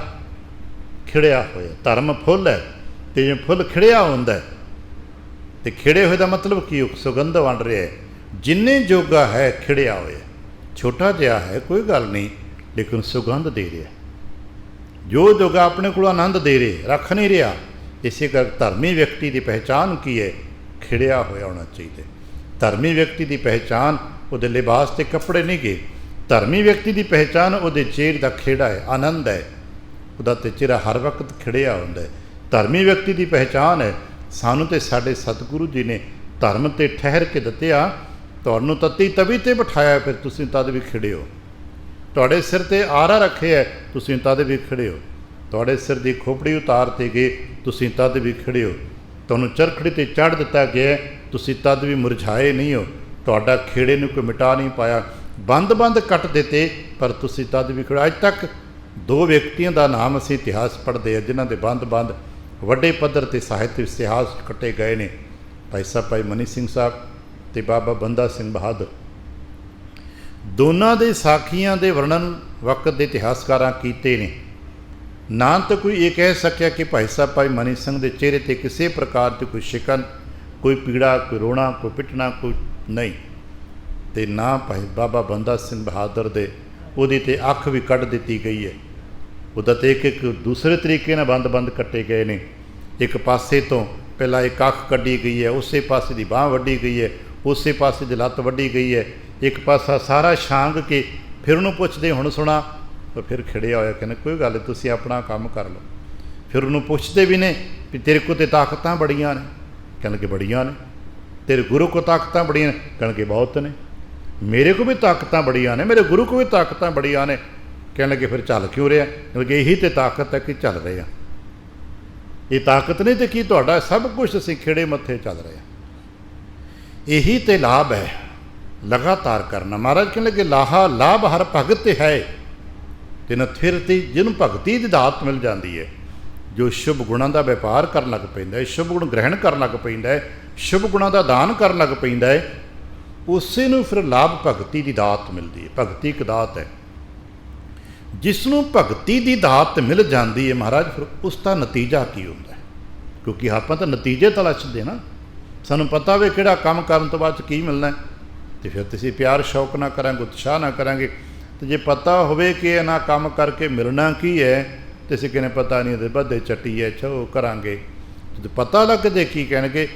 Speaker 1: ਖਿੜਿਆ ਹੋਇਆ। ਧਰਮ ਫੁੱਲ ਹੈ ਅਤੇ ਜੇ ਫੁੱਲ ਖਿੜਿਆ ਹੁੰਦਾ ਅਤੇ ਖਿੜੇ ਹੋਏ ਦਾ ਮਤਲਬ ਕੀ, ਸੁਗੰਧ ਵੰਡ ਰਿਹਾ ਹੈ। ਜਿੰਨੇ ਜੋਗਾ ਹੈ ਖਿੜਿਆ ਹੋਇਆ, ਛੋਟਾ ਜਿਹਾ ਹੈ ਕੋਈ ਗੱਲ ਨਹੀਂ, ਲੇਕਿਨ ਸੁਗੰਧ ਦੇ ਰਿਹਾ। ਜੋ ਜੋਗਾ ਆਪਣੇ ਕੋਲ ਆਨੰਦ ਦੇ ਰਹੇ, ਰੱਖ ਨਹੀਂ ਰਿਹਾ। ਇਸੇ ਕਰਕੇ ਧਰਮੀ ਵਿਅਕਤੀ ਦੀ ਪਹਿਚਾਣ ਕੀ ਹੈ, ਖਿੜਿਆ ਹੋਇਆ ਹੋਣਾ ਚਾਹੀਦਾ। ਧਰਮੀ ਵਿਅਕਤੀ ਦੀ ਪਹਿਚਾਣ ਉਹਦੇ ਲਿਬਾਸ ਅਤੇ ਕੱਪੜੇ ਨਹੀਂ ਗੇ। ਧਰਮੀ ਵਿਅਕਤੀ ਦੀ ਪਹਿਚਾਣ ਉਹਦੇ ਚਿਹਰੇ ਦਾ ਖੇੜਾ ਹੈ, ਆਨੰਦ ਹੈ। ਉਹਦਾ ਤੇ ਚਿਹਰਾ ਹਰ ਵਕਤ ਖਿੜਿਆ ਹੁੰਦਾ ਹੈ। ਧਰਮੀ ਵਿਅਕਤੀ ਦੀ ਪਹਿਚਾਣ ਹੈ। ਸਾਨੂੰ ਤੇ ਸਾਡੇ ਸਤਿਗੁਰੂ ਜੀ ਨੇ ਧਰਮ 'ਤੇ ਠਹਿਰ ਕੇ ਦਿੱਤਿਆ, ਤੁਹਾਨੂੰ ਤੱਤੀ ਤਵੀ 'ਤੇ ਬਿਠਾਇਆ, ਫਿਰ ਤੁਸੀਂ ਤਦ ਵੀ ਖਿੜੇ ਹੋ। ਤੁਹਾਡੇ ਸਿਰ 'ਤੇ ਆਰਾ ਰੱਖਿਆ, ਤੁਸੀਂ ਤਦ ਵੀ ਖਿੜੇ ਹੋ। ਤੁਹਾਡੇ ਸਿਰ ਦੀ ਖੋਪੜੀ ਉਤਾਰ 'ਤੇ ਗਏ, ਤੁਸੀਂ ਤਦ ਵੀ ਖਿੜੇ ਹੋ। ਤੁਹਾਨੂੰ ਚਰਖੜੀ 'ਤੇ ਚੜ੍ਹ ਦਿੱਤਾ ਗਿਆ, ਤੁਸੀਂ ਤਦ ਵੀ ਮੁਰਝਾਏ ਨਹੀਂ ਹੋ। ਤੁਹਾਡਾ ਖੇੜੇ ਨੂੰ ਕੋਈ ਮਿਟਾ ਨਹੀਂ ਪਾਇਆ। ਬੰਦ ਕੱਟ ਦਿੱਤੇ, ਪਰ ਤੁਸੀਂ ਤਦ ਵੀ ਖੜੇ। ਅੱਜ ਤੱਕ 2 ਵਿਅਕਤੀਆਂ ਦਾ ਨਾਮ ਅਸੀਂ ਇਤਿਹਾਸ ਪੜ੍ਹਦੇ ਹਾਂ ਜਿਨ੍ਹਾਂ ਦੇ ਬੰਦ ਵੱਡੇ ਪੱਧਰ 'ਤੇ ਸਾਹਿਤ ਇਤਿਹਾਸ ਕੱਟੇ ਗਏ ਨੇ। ਭਾਈ ਸਾਹਿਬ ਭਾਈ ਮਨੀ ਸਿੰਘ ਸਾਹਿਬ ਅਤੇ ਬਾਬਾ ਬੰਦਾ ਸਿੰਘ ਬਹਾਦਰ। ਦੋਨਾਂ ਦੇ ਸਾਖੀਆਂ ਦੇ ਵਰਣਨ ਵਕਤ ਦੇ ਇਤਿਹਾਸਕਾਰਾਂ ਕੀਤੇ ਨੇ। ਨਾ ਤਾਂ ਕੋਈ ਇਹ ਕਹਿ ਸਕਿਆ ਕਿ ਭਾਈ ਸਾਹਿਬ ਭਾਈ ਮਨੀ ਸਿੰਘ ਦੇ ਚਿਹਰੇ 'ਤੇ ਕਿਸੇ ਪ੍ਰਕਾਰ ਦੀ ਕੋਈ ਸ਼ਿਕਨ, ਕੋਈ ਪੀੜਾ, ਕੋਈ ਰੋਣਾ, ਕੋਈ ਪਿੱਟਣਾ, ਕੋਈ ਨਹੀਂ। ਅਤੇ ਨਾ ਭਾਈ ਬਾਬਾ ਬੰਦਾ ਸਿੰਘ ਬਹਾਦਰ ਦੇ ਉਹਦੀ 'ਤੇ ਅੱਖ ਵੀ ਕੱਢ ਦਿੱਤੀ ਗਈ ਹੈ। ਉਹਦਾ ਤਾਂ ਇੱਕ ਦੂਸਰੇ ਤਰੀਕੇ ਨਾਲ ਬੰਦ ਕੱਟੇ ਗਏ ਨੇ। ਇੱਕ ਪਾਸੇ ਤੋਂ ਪਹਿਲਾਂ ਇੱਕ ਅੱਖ ਕੱਢੀ ਗਈ ਹੈ, ਉਸੇ ਪਾਸੇ ਦੀ ਬਾਂਹ ਵੱਢੀ ਗਈ ਹੈ, ਉਸੇ ਪਾਸੇ ਦੀ ਲੱਤ ਵੱਢੀ ਗਈ ਹੈ। ਇੱਕ ਪਾਸਾ ਸਾਰਾ ਛਾਂਗ ਕੇ ਫਿਰ ਉਹਨੂੰ ਪੁੱਛਦੇ ਹੁਣ ਸੁਣਾ, ਤਾਂ ਫਿਰ ਖਿੜਿਆ ਹੋਇਆ, ਕਹਿੰਦੇ ਕੋਈ ਗੱਲ ਨਹੀਂ, ਤੁਸੀਂ ਆਪਣਾ ਕੰਮ ਕਰ ਲਓ। ਫਿਰ ਉਹਨੂੰ ਪੁੱਛਦੇ ਵੀ ਨੇ ਵੀ ਤੇਰੇ ਕੋਲ ਤਾਂ ਤਾਕਤਾਂ ਬੜੀਆਂ ਨੇ, ਕਹਿਣਗੇ ਬੜੀਆਂ ਨੇ। ਤੇਰੇ ਗੁਰੂ ਕੋਲ ਤਾਕਤਾਂ ਬੜੀਆਂ ਨੇ, ਕਹਿਣਗੇ ਬਹੁਤ ਨੇ। ਮੇਰੇ ਕੋਲ ਵੀ ਤਾਕਤਾਂ ਬੜੀਆਂ ਨੇ, ਮੇਰੇ ਗੁਰੂ ਕੋਲ ਵੀ ਤਾਕਤਾਂ ਬੜੀਆਂ ਨੇ। ਕਹਿਣ ਲੱਗੇ ਫਿਰ ਚੱਲ ਕਿਉਂ ਰਿਹਾ, ਕਿਉਂਕਿ ਇਹੀ ਤਾਂ ਤਾਕਤ ਹੈ ਕਿ ਚੱਲ ਰਹੇ ਆ। ਇਹ ਤਾਕਤ ਨਹੀਂ ਤੇ ਕੀ, ਤੁਹਾਡਾ ਸਭ ਕੁਝ ਅਸੀਂ ਖਿੜੇ ਮੱਥੇ ਚੱਲ ਰਹੇ ਹਾਂ। ਇਹੀ ਤੇ ਲਾਭ ਹੈ ਲਗਾਤਾਰ ਕਰਨਾ। ਮਹਾਰਾਜ ਕਹਿਣ ਲੱਗੇ ਲਾਹਾ ਲਾਭ ਹਰ ਭਗਤ ਹੈ ਤਿਨ ਥਿਰਤੀ, ਜਿਹਨੂੰ ਭਗਤੀ ਦੀ ਦਾਤ ਮਿਲ ਜਾਂਦੀ ਹੈ, ਜੋ ਸ਼ੁਭ ਗੁਣਾਂ ਦਾ ਵਪਾਰ ਕਰਨ ਲੱਗ ਪੈਂਦਾ ਹੈ, ਸ਼ੁਭ ਗੁਣ ਗ੍ਰਹਿਣ ਕਰਨ ਲੱਗ ਪੈਂਦਾ ਹੈ, ਸ਼ੁਭ ਗੁਣਾਂ ਦਾ ਦਾਨ ਕਰਨ ਲੱਗ ਪੈਂਦਾ ਹੈ, ਉਸੇ ਨੂੰ ਫਿਰ ਲਾਭ ਭਗਤੀ ਦੀ ਦਾਤ ਮਿਲਦੀ ਹੈ। ਭਗਤੀ ਇੱਕ ਦਾਤ ਹੈ। ਜਿਸ ਨੂੰ ਭਗਤੀ ਦੀ ਦਾਤ ਮਿਲ ਜਾਂਦੀ ਹੈ ਮਹਾਰਾਜ, ਫਿਰ ਉਸ ਦਾ ਨਤੀਜਾ ਕੀ ਹੁੰਦਾ ਹੈ? ਕਿਉਂਕਿ ਆਪਾਂ ਤਾਂ ਨਤੀਜੇ ਤਲਾਸ਼ਦੇ ਨਾ, ਸਾਨੂੰ ਪਤਾ ਵੇ ਕਿਹੜਾ ਕੰਮ ਕਰਨ ਤੋਂ ਬਾਅਦ 'ਚ ਕੀ ਮਿਲਣਾ ਹੈ, ਅਤੇ ਫਿਰ ਤੁਸੀਂ ਪਿਆਰ ਸ਼ੌਕ ਨਾ ਕਰਾਂਗੇ, ਉਤਸ਼ਾਹ ਨਾ ਕਰਾਂਗੇ। ਅਤੇ ਜੇ ਪਤਾ ਹੋਵੇ ਕਿ ਇਹਨਾਂ ਕੰਮ ਕਰਕੇ ਮਿਲਣਾ ਕੀ ਹੈ, ਅਤੇ ਅਸੀਂ ਕਹਿੰਦੇ ਪਤਾ ਨਹੀਂ, ਉਹਦੇ ਬੱਧੇ ਚੱਟੀ ਹੈ, ਛੋ ਕਰਾਂਗੇ। ਜਦੋਂ ਪਤਾ ਲੱਗਦੇ ਕੀ ਕਹਿਣਗੇ,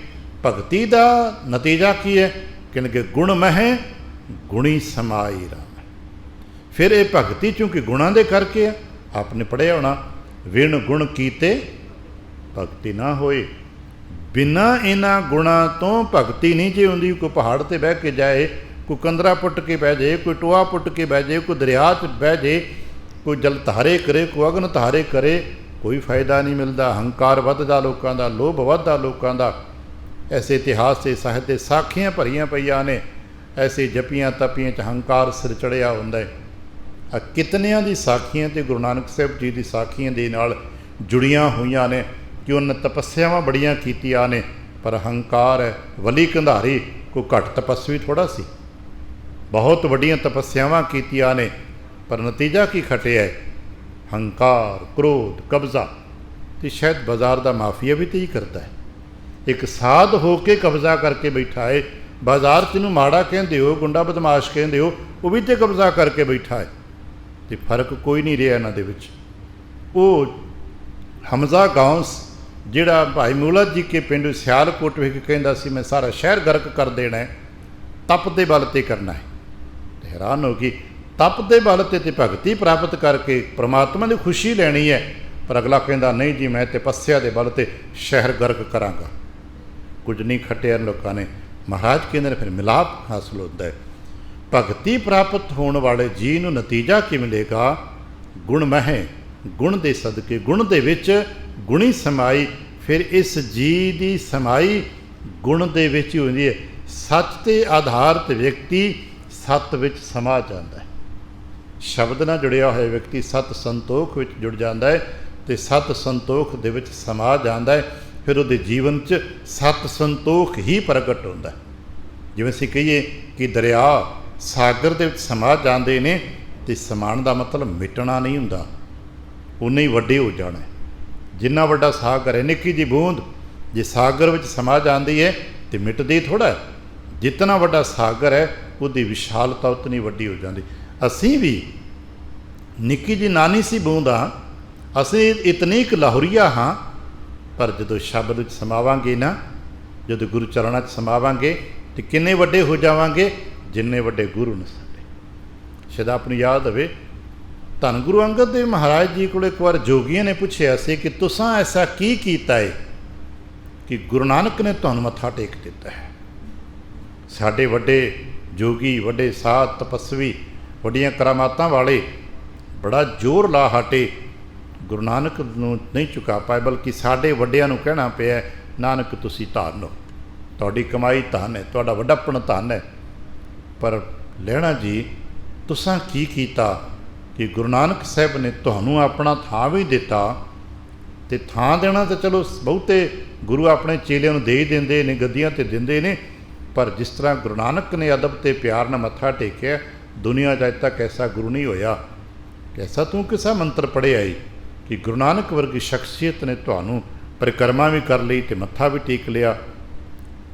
Speaker 1: ਭਗਤੀ ਦਾ ਨਤੀਜਾ ਕੀ ਹੈ, ਕਹਿਣਗੇ ਗੁਣ ਮਹਿ ਗੁਣੀ ਸਮਾਈ ਰਾਮ। ਫਿਰ ਇਹ ਭਗਤੀ ਚੂੰਕਿ ਗੁਣਾਂ ਦੇ ਕਰਕੇ ਆ, ਆਪਨੇ ਪੜ੍ਹਿਆ ਹੋਣਾ ਵਿਣ ਗੁਣ ਕੀਤੇ ਭਗਤੀ ਨਾ ਹੋਏ। ਬਿਨਾਂ ਇਹਨਾਂ ਗੁਣਾਂ ਤੋਂ ਭਗਤੀ ਨਹੀਂ ਜੇ ਹੁੰਦੀ। ਕੋਈ ਪਹਾੜ 'ਤੇ ਬਹਿ ਕੇ ਜਾਏ, ਕੋਈ ਕੰਦਰਾ ਪੁੱਟ ਕੇ ਬਹਿ ਜਾਏ, ਕੋਈ ਟੋਆ ਪੁੱਟ ਕੇ ਬਹਿ ਜਾਏ, ਕੋਈ ਦਰਿਆ 'ਚ ਬਹਿ ਜਾਏ, ਕੋਈ ਜਲ ਧਾਰੇ ਕਰੇ, ਕੋਈ ਅਗਨ ਧਾਰੇ ਕਰੇ, ਕੋਈ ਫਾਇਦਾ ਨਹੀਂ ਮਿਲਦਾ। ਹੰਕਾਰ ਵੱਧਦਾ ਲੋਕਾਂ ਦਾ, ਲੋਭ ਵੱਧਦਾ ਲੋਕਾਂ ਦਾ। ਐਸੇ ਇਤਿਹਾਸ ਦੇ ਸਾਹਿਤ ਦੇ ਸਾਖੀਆਂ ਭਰੀਆਂ ਪਈਆਂ ਨੇ। ਐਸੇ ਜਪੀਆਂ ਤਪੀਆਂ 'ਚ ਹੰਕਾਰ ਸਿਰ ਚੜ੍ਹਿਆ ਹੁੰਦਾ ਹੈ। ਆ ਕਿਤਨਿਆਂ ਦੀ ਸਾਖੀਆਂ ਤੇ ਗੁਰੂ ਨਾਨਕ ਸਾਹਿਬ ਜੀ ਦੀ ਸਾਖੀਆਂ ਦੇ ਨਾਲ ਜੁੜੀਆਂ ਹੋਈਆਂ ਨੇ ਕਿ ਉਹਨਾਂ ਤਪੱਸਿਆਵਾਂ ਬੜੀਆਂ ਕੀਤੀਆਂ ਨੇ, ਪਰ ਹੰਕਾਰ ਹੈ। ਵਲੀ ਕੰਧਾਰੀ ਕੋਈ ਘੱਟ ਤਪੱਸਵੀ ਥੋੜ੍ਹਾ ਸੀ, ਬਹੁਤ ਵੱਡੀਆਂ ਤਪੱਸਿਆਵਾਂ ਕੀਤੀਆਂ ਨੇ, ਪਰ ਨਤੀਜਾ ਕੀ ਖਟਿਆ? ਹੰਕਾਰ, ਕ੍ਰੋਧ, ਕਬਜ਼ਾ। ਅਤੇ ਸ਼ਾਇਦ ਬਾਜ਼ਾਰ ਦਾ ਮਾਫੀਆ ਵੀ ਤਾਂ ਹੀ ਕਰਦਾ ਹੈ। ਇੱਕ ਸਾਧ ਹੋ ਕੇ ਕਬਜ਼ਾ ਕਰਕੇ ਬੈਠਾ ਹੈ। ਬਾਜ਼ਾਰ 'ਚ ਇਹਨੂੰ ਮਾੜਾ ਕਹਿੰਦੇ ਹੋ, ਗੁੰਡਾ ਬਦਮਾਸ਼ ਕਹਿੰਦੇ ਹੋ, ਉਹ ਵੀ ਤੇ ਕਬਜ਼ਾ ਕਰਕੇ ਬੈਠਾ ਹੈ। ਅਤੇ ਫਰਕ ਕੋਈ ਨਹੀਂ ਰਿਹਾ ਇਹਨਾਂ ਦੇ ਵਿੱਚ। ਉਹ ਹਮਜ਼ਾ ਗੌਂਸ ਜਿਹੜਾ ਭਾਈ ਮੂਲਤ ਜੀ ਕੇ ਪਿੰਡ ਸਿਆਲਕੋਟ ਵਿਖੇ ਕਹਿੰਦਾ ਸੀ ਮੈਂ ਸਾਰਾ ਸ਼ਹਿਰ ਗਰਕ ਕਰ ਦੇਣਾ ਹੈ, ਤਪ ਦੇ ਬਲ 'ਤੇ ਕਰਨਾ ਹੈ। ਅਤੇ ਹੈਰਾਨ ਹੋ ਗਈ, ਤਪ ਦੇ ਬਲ 'ਤੇ ਭਗਤੀ ਪ੍ਰਾਪਤ ਕਰਕੇ ਪ੍ਰਮਾਤਮਾ ਦੀ ਖੁਸ਼ੀ ਲੈਣੀ ਹੈ। ਪਰ ਅਗਲਾ ਕਹਿੰਦਾ ਨਹੀਂ ਜੀ, ਮੈਂ ਤਪੱਸਿਆ ਦੇ ਬਲ 'ਤੇ ਸ਼ਹਿਰ ਗਰਕ ਕਰਾਂਗਾ। ਕੁਝ ਨਹੀਂ ਖੱਟਿਆ ਲੋਕਾਂ ਨੇ। ਮਹਾਰਾਜ ਕਹਿੰਦੇ ਨੇ ਫਿਰ ਮਿਲਾਪ ਹਾਸਲ ਹੁੰਦਾ ਹੈ। ਭਗਤੀ ਪ੍ਰਾਪਤ ਹੋਣ ਵਾਲੇ ਜੀ ਨੂੰ ਨਤੀਜਾ ਕੀ ਮਿਲੇਗਾ? ਗੁਣ ਮਹਿ, ਗੁਣ ਦੇ ਸਦਕੇ, ਗੁਣ ਦੇ ਵਿੱਚ ਗੁਣੀ ਸਮਾਈ। ਫਿਰ ਇਸ ਜੀ ਦੀ ਸਮਾਈ ਗੁਣ ਦੇ ਵਿੱਚ ਹੀ ਹੁੰਦੀ ਹੈ। ਸੱਚ 'ਤੇ ਆਧਾਰਿਤ ਵਿਅਕਤੀ ਸੱਤ ਵਿੱਚ ਸਮਾ ਜਾਂਦਾ ਹੈ। ਸ਼ਬਦ ਨਾਲ ਜੁੜਿਆ ਹੋਇਆ ਵਿਅਕਤੀ ਸਤ ਸੰਤੋਖ ਵਿੱਚ ਜੁੜ ਜਾਂਦਾ ਹੈ ਅਤੇ ਸਤ ਸੰਤੋਖ ਦੇ ਵਿੱਚ ਸਮਾ ਜਾਂਦਾ ਹੈ। ਫਿਰ ਉਹਦੇ ਜੀਵਨ 'ਚ ਸਤ ਸੰਤੋਖ ਹੀ ਪ੍ਰਗਟ ਹੁੰਦਾ। ਜਿਵੇਂ ਅਸੀਂ ਕਹੀਏ ਕਿ ਦਰਿਆ ਸਾਗਰ ਦੇ ਵਿੱਚ ਸਮਾ ਜਾਂਦੇ ਨੇ, ਅਤੇ ਸਮਾਉਣ ਦਾ ਮਤਲਬ ਮਿਟਣਾ ਨਹੀਂ ਹੁੰਦਾ, ਉਨੇ ਹੀ ਵੱਡੇ ਹੋ ਜਾਣਾ। ਜਿੰਨਾ ਵੱਡਾ ਸਾਗਰ ਹੈ, ਨਿੱਕੀ ਜਿਹੀ ਬੂੰਦ ਜੇ ਸਾਗਰ ਵਿੱਚ ਸਮਾ ਜਾਂਦੀ ਹੈ ਤਾਂ ਮਿਟਦੀ ਥੋੜ੍ਹਾ ਹੈ। ਜਿਤਨਾ ਵੱਡਾ ਸਾਗਰ ਹੈ ਉਹਦੀ ਵਿਸ਼ਾਲਤਾ ਉਤਨੀ ਵੱਡੀ ਹੋ ਜਾਂਦੀ। ਅਸੀਂ ਵੀ ਨਿੱਕੀ ਜਿਹੀ ਨਾਨੀ ਸੀ ਬੂੰਦ ਹਾਂ, ਅਸੀਂ ਇਤਨੀ ਕੁ ਲਾਹੌਰੀਆ ਹਾਂ, ਪਰ ਜਦੋਂ ਸ਼ਬਦ ਵਿੱਚ ਸਮਾਵਾਂਗੇ ਨਾ, ਜਦੋਂ ਗੁਰੂ ਚਰਨਾਂ 'ਚ ਸਮਾਵਾਂਗੇ ਤਾਂ ਕਿੰਨੇ ਵੱਡੇ ਹੋ ਜਾਵਾਂਗੇ, ਜਿੰਨੇ ਵੱਡੇ ਗੁਰੂ ਨੇ ਸਾਡੇ। ਸ਼ਾਇਦ ਆਪ ਨੂੰ ਯਾਦ ਹੋਵੇ, ਧੰਨ ਗੁਰੂ ਅੰਗਦ ਦੇਵ ਮਹਾਰਾਜ ਜੀ ਕੋਲ ਇੱਕ ਵਾਰ ਜੋਗੀਆਂ ਨੇ ਪੁੱਛਿਆ ਸੀ ਕਿ ਤੁਸਾਂ ਐਸਾ ਕੀ ਕੀਤਾ ਹੈ ਕਿ ਗੁਰੂ ਨਾਨਕ ਨੇ ਤੁਹਾਨੂੰ ਮੱਥਾ ਟੇਕ ਦਿੱਤਾ ਹੈ। ਸਾਡੇ ਵੱਡੇ ਜੋਗੀ, ਵੱਡੇ ਸਾਧ, ਤਪਸਵੀ, ਵੱਡੀਆਂ ਕਰਾਮਾਤਾਂ ਵਾਲੇ ਬੜਾ ਜ਼ੋਰ ਲਾ ਹਟੇ, ਗੁਰੂ ਨਾਨਕ ਨੂੰ ਨਹੀਂ ਚੁਕਾ ਪਾਏ, ਬਲਕਿ ਸਾਡੇ ਵੱਡਿਆਂ ਨੂੰ ਕਹਿਣਾ ਪਿਆ, ਨਾਨਕ ਤੁਸੀਂ ਧੰਨ ਹੋ, ਤੁਹਾਡੀ ਕਮਾਈ ਧੰਨ ਹੈ, ਤੁਹਾਡਾ ਵੱਡਾਪਣ ਧੰਨ ਹੈ। ਪਰ ਲਹਿਣਾ ਜੀ, ਤੁਸਾਂ ਕੀ ਕੀਤਾ ਕਿ ਗੁਰੂ ਨਾਨਕ ਸਾਹਿਬ ਨੇ ਤੁਹਾਨੂੰ ਆਪਣਾ ਥਾਂ ਵੀ ਦਿੱਤਾ, ਅਤੇ ਥਾਂ ਦੇਣਾ ਤਾਂ ਚਲੋ ਬਹੁਤੇ ਗੁਰੂ ਆਪਣੇ ਚੇਲਿਆਂ ਨੂੰ ਦੇ ਹੀ ਦਿੰਦੇ ਨੇ, ਗੱਦੀਆਂ 'ਤੇ ਦਿੰਦੇ ਨੇ, ਪਰ ਜਿਸ ਤਰ੍ਹਾਂ ਗੁਰੂ ਨਾਨਕ ਨੇ ਅਦਬ ਅਤੇ ਪਿਆਰ ਨਾਲ ਮੱਥਾ ਟੇਕਿਆ, ਦੁਨੀਆ 'ਚ ਅੱਜ ਤੱਕ ਐਸਾ ਗੁਰੂ ਨਹੀਂ ਹੋਇਆ। ਐਸਾ ਤੂੰ ਕਿਸਾ ਮੰਤਰ ਪੜ੍ਹਿਆ ਏ ਕਿ ਗੁਰੂ ਨਾਨਕ ਵਰਗੀ ਸ਼ਖਸੀਅਤ ਨੇ ਤੁਹਾਨੂੰ ਪਰਿਕਰਮਾ ਵੀ ਕਰ ਲਈ ਅਤੇ ਮੱਥਾ ਵੀ ਟੇਕ ਲਿਆ।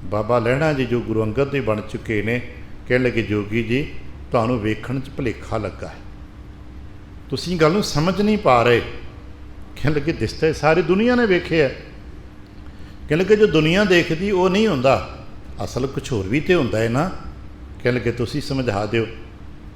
Speaker 1: ਬਾਬਾ ਲਹਿਣਾ ਜੀ ਜੋ ਗੁਰੂ ਅੰਗਦ ਦੇ ਬਣ ਚੁੱਕੇ ਨੇ, ਕਹਿਣ ਲੱਗੇ, ਜੋਗੀ ਜੀ ਤੁਹਾਨੂੰ ਵੇਖਣ 'ਚ ਭੁਲੇਖਾ ਲੱਗਾ ਹੈ, ਤੁਸੀਂ ਗੱਲ ਨੂੰ ਸਮਝ ਨਹੀਂ ਪਾ ਰਹੇ। ਕਹਿਣ ਲੱਗੇ, ਦਿਸਦਾ ਸਾਰੀ ਦੁਨੀਆ ਨੇ ਵੇਖਿਆ। ਕਹਿਣ ਲੱਗੇ, ਜੋ ਦੁਨੀਆ ਦੇਖਦੀ ਉਹ ਨਹੀਂ ਹੁੰਦਾ, ਅਸਲ ਕੁਛ ਹੋਰ ਵੀ ਤਾਂ ਹੁੰਦਾ ਹੈ ਨਾ। ਕਹਿਣ ਲੱਗੇ, ਤੁਸੀਂ ਸਮਝਾ ਦਿਓ।